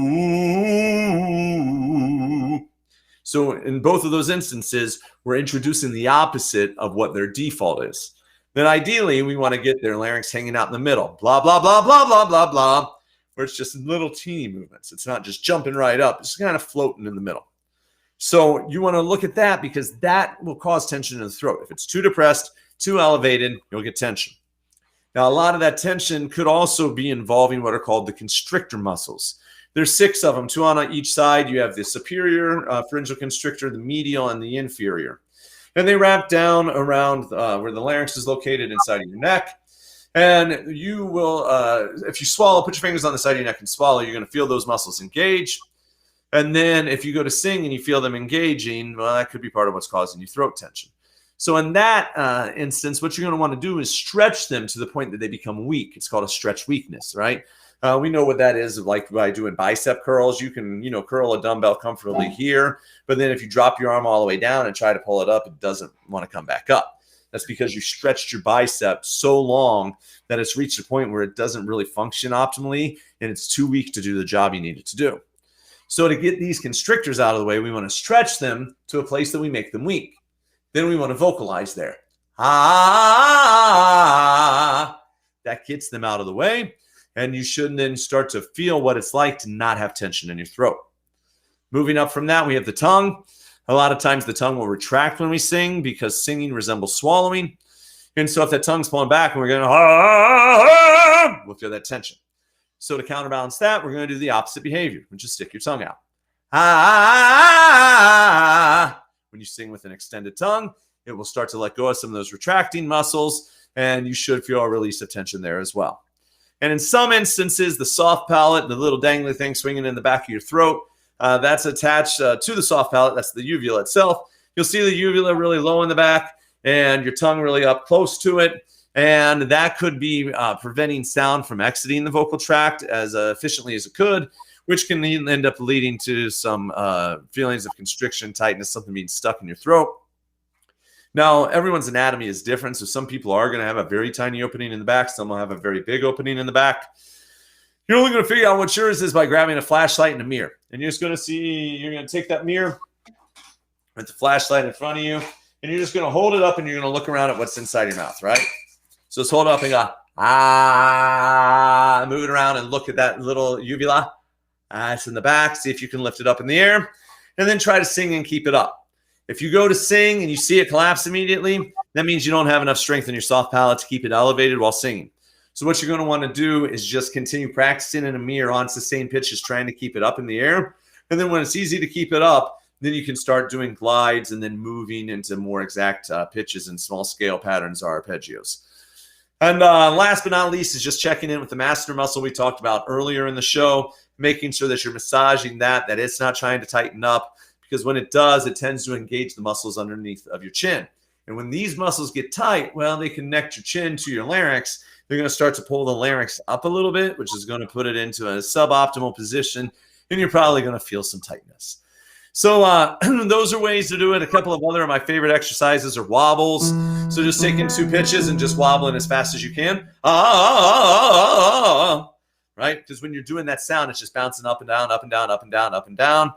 So in both of those instances, we're introducing the opposite of what their default is. Then ideally, we want to get their larynx hanging out in the middle. Blah, blah, blah, blah, blah, blah, blah. Where it's just little teeny movements. It's not just jumping right up. It's kind of floating in the middle. So you want to look at that because that will cause tension in the throat. If it's too depressed, too elevated, you'll get tension. Now, a lot of that tension could also be involving what are called the constrictor muscles. There's 6 of them, 2 on each side. You have the superior pharyngeal constrictor, the medial, and the inferior. And they wrap down around where the larynx is located inside of your neck. And you will, if you swallow, put your fingers on the side of your neck and swallow, you're going to feel those muscles engage. And then if you go to sing and you feel them engaging, well, that could be part of what's causing you throat tension. So in that instance, what you're going to want to do is stretch them to the point that they become weak. It's called a stretch weakness, right? We know what that is, like by doing bicep curls. You can, curl a dumbbell comfortably here, but then if you drop your arm all the way down and try to pull it up, it doesn't want to come back up. That's because you stretched your bicep so long that it's reached a point where it doesn't really function optimally, and it's too weak to do the job you need it to do. So to get these constrictors out of the way, we want to stretch them to a place that we make them weak. Then we want to vocalize there. Ah, that gets them out of the way. And you should then start to feel what it's like to not have tension in your throat. Moving up from that, we have the tongue. A lot of times the tongue will retract when we sing because singing resembles swallowing. And so if that tongue's pulling back and we're going to, we'll feel that tension. So to counterbalance that, we're going to do the opposite behavior, which is stick your tongue out. When you sing with an extended tongue, it will start to let go of some of those retracting muscles, and you should feel a release of tension there as well. And in some instances, the soft palate, the little dangly thing swinging in the back of your throat, that's attached to the soft palate. That's the uvula itself. You'll see the uvula really low in the back and your tongue really up close to it. And that could be preventing sound from exiting the vocal tract as efficiently as it could, which can end up leading to some feelings of constriction, tightness, something being stuck in your throat. Now, everyone's anatomy is different, so some people are going to have a very tiny opening in the back. Some will have a very big opening in the back. You're only going to figure out what yours is by grabbing a flashlight and a mirror. And you're just going to see, you're going to take that mirror with the flashlight in front of you, and you're just going to hold it up and you're going to look around at what's inside your mouth, right? So just hold it up and go, move it around and look at that little uvula. It's in the back. See if you can lift it up in the air, and then try to sing and keep it up. If you go to sing and you see it collapse immediately, that means you don't have enough strength in your soft palate to keep it elevated while singing. So what you're going to want to do is just continue practicing in a mirror on sustained pitches, trying to keep it up in the air. And then when it's easy to keep it up, then you can start doing glides and then moving into more exact pitches and small scale patterns or arpeggios. And last but not least is just checking in with the masseter muscle we talked about earlier in the show, making sure that you're massaging that it's not trying to tighten up, because when it does, it tends to engage the muscles underneath of your chin. And when these muscles get tight, well, they connect your chin to your larynx. They're going to start to pull the larynx up a little bit, which is going to put it into a suboptimal position, and you're probably going to feel some tightness. So those are ways to do it. A couple of other of my favorite exercises are wobbles. So just taking 2 pitches and just wobbling as fast as you can. Right? Because when you're doing that sound, it's just bouncing up and down, up and down, up and down, up and down.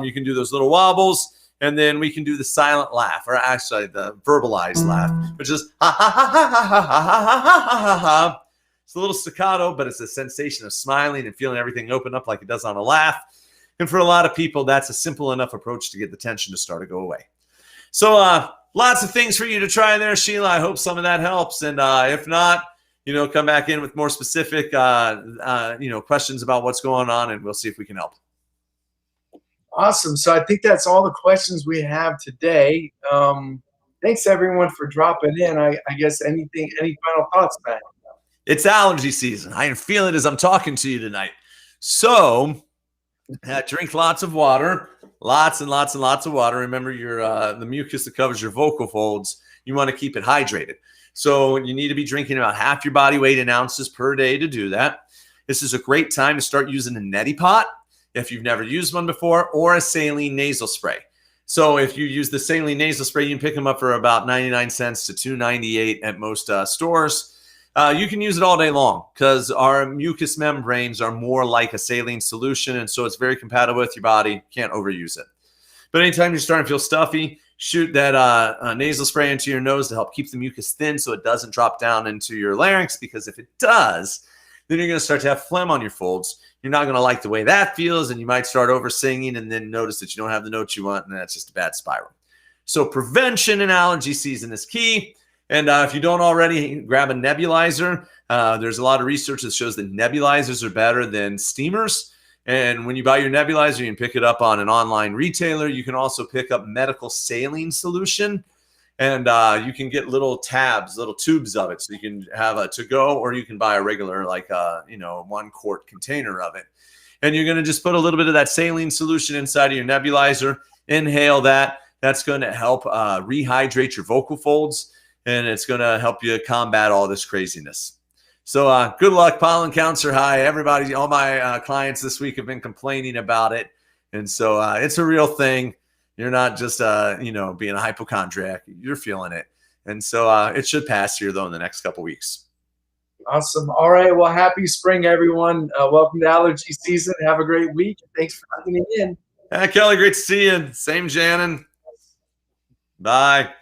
You can do those little wobbles, and then we can do the silent laugh, or actually the verbalized laugh, which is ha ha ha ha ha ha ha ha ha ha. It's a little staccato, but it's a sensation of smiling and feeling everything open up like it does on a laugh. And for a lot of people, that's a simple enough approach to get the tension to start to go away. So lots of things for you to try there, Sheila. I hope some of that helps. And if not, come back in with more specific, questions about what's going on, and we'll see if we can help. Awesome. So I think that's all the questions we have today. Thanks everyone for dropping in. I guess any final thoughts, Matt? It's allergy season. I can feel it as I'm talking to you tonight. So drink lots of water, lots and lots and lots of water. Remember the mucus that covers your vocal folds, you want to keep it hydrated. So you need to be drinking about half your body weight in ounces per day to do that. This is a great time to start using a neti pot if you've never used one before, or a saline nasal spray. So if you use the saline nasal spray, you can pick them up for about 99 cents to $2.98 at most stores. You can use it all day long because our mucous membranes are more like a saline solution, and so it's very compatible with your body. Can't overuse it. But anytime you're starting to feel stuffy, shoot that nasal spray into your nose to help keep the mucus thin so it doesn't drop down into your larynx, because if it does, then you're going to start to have phlegm on your folds. You're not going to like the way that feels, and you might start over singing and then notice that you don't have the notes you want, and that's just a bad spiral. So prevention in allergy season is key. And if you don't already, grab a nebulizer. There's a lot of research that shows that nebulizers are better than steamers. And when you buy your nebulizer, you can pick it up on an online retailer. You can also pick up medical saline solution. And you can get little tabs, little tubes of it. So you can have a to-go, or you can buy a regular, 1 quart container of it. And you're going to just put a little bit of that saline solution inside of your nebulizer. Inhale that. That's going to help rehydrate your vocal folds. And it's going to help you combat all this craziness. So good luck. Pollen counts are high. Everybody, all my clients this week have been complaining about it. And so it's a real thing. You're not just, being a hypochondriac. You're feeling it. And so it should pass here, though, in the next couple weeks. Awesome. All right. Well, happy spring, everyone. Welcome to allergy season. Have a great week. Thanks for having me in. Kelly, great to see you. Same, Shannon. Bye.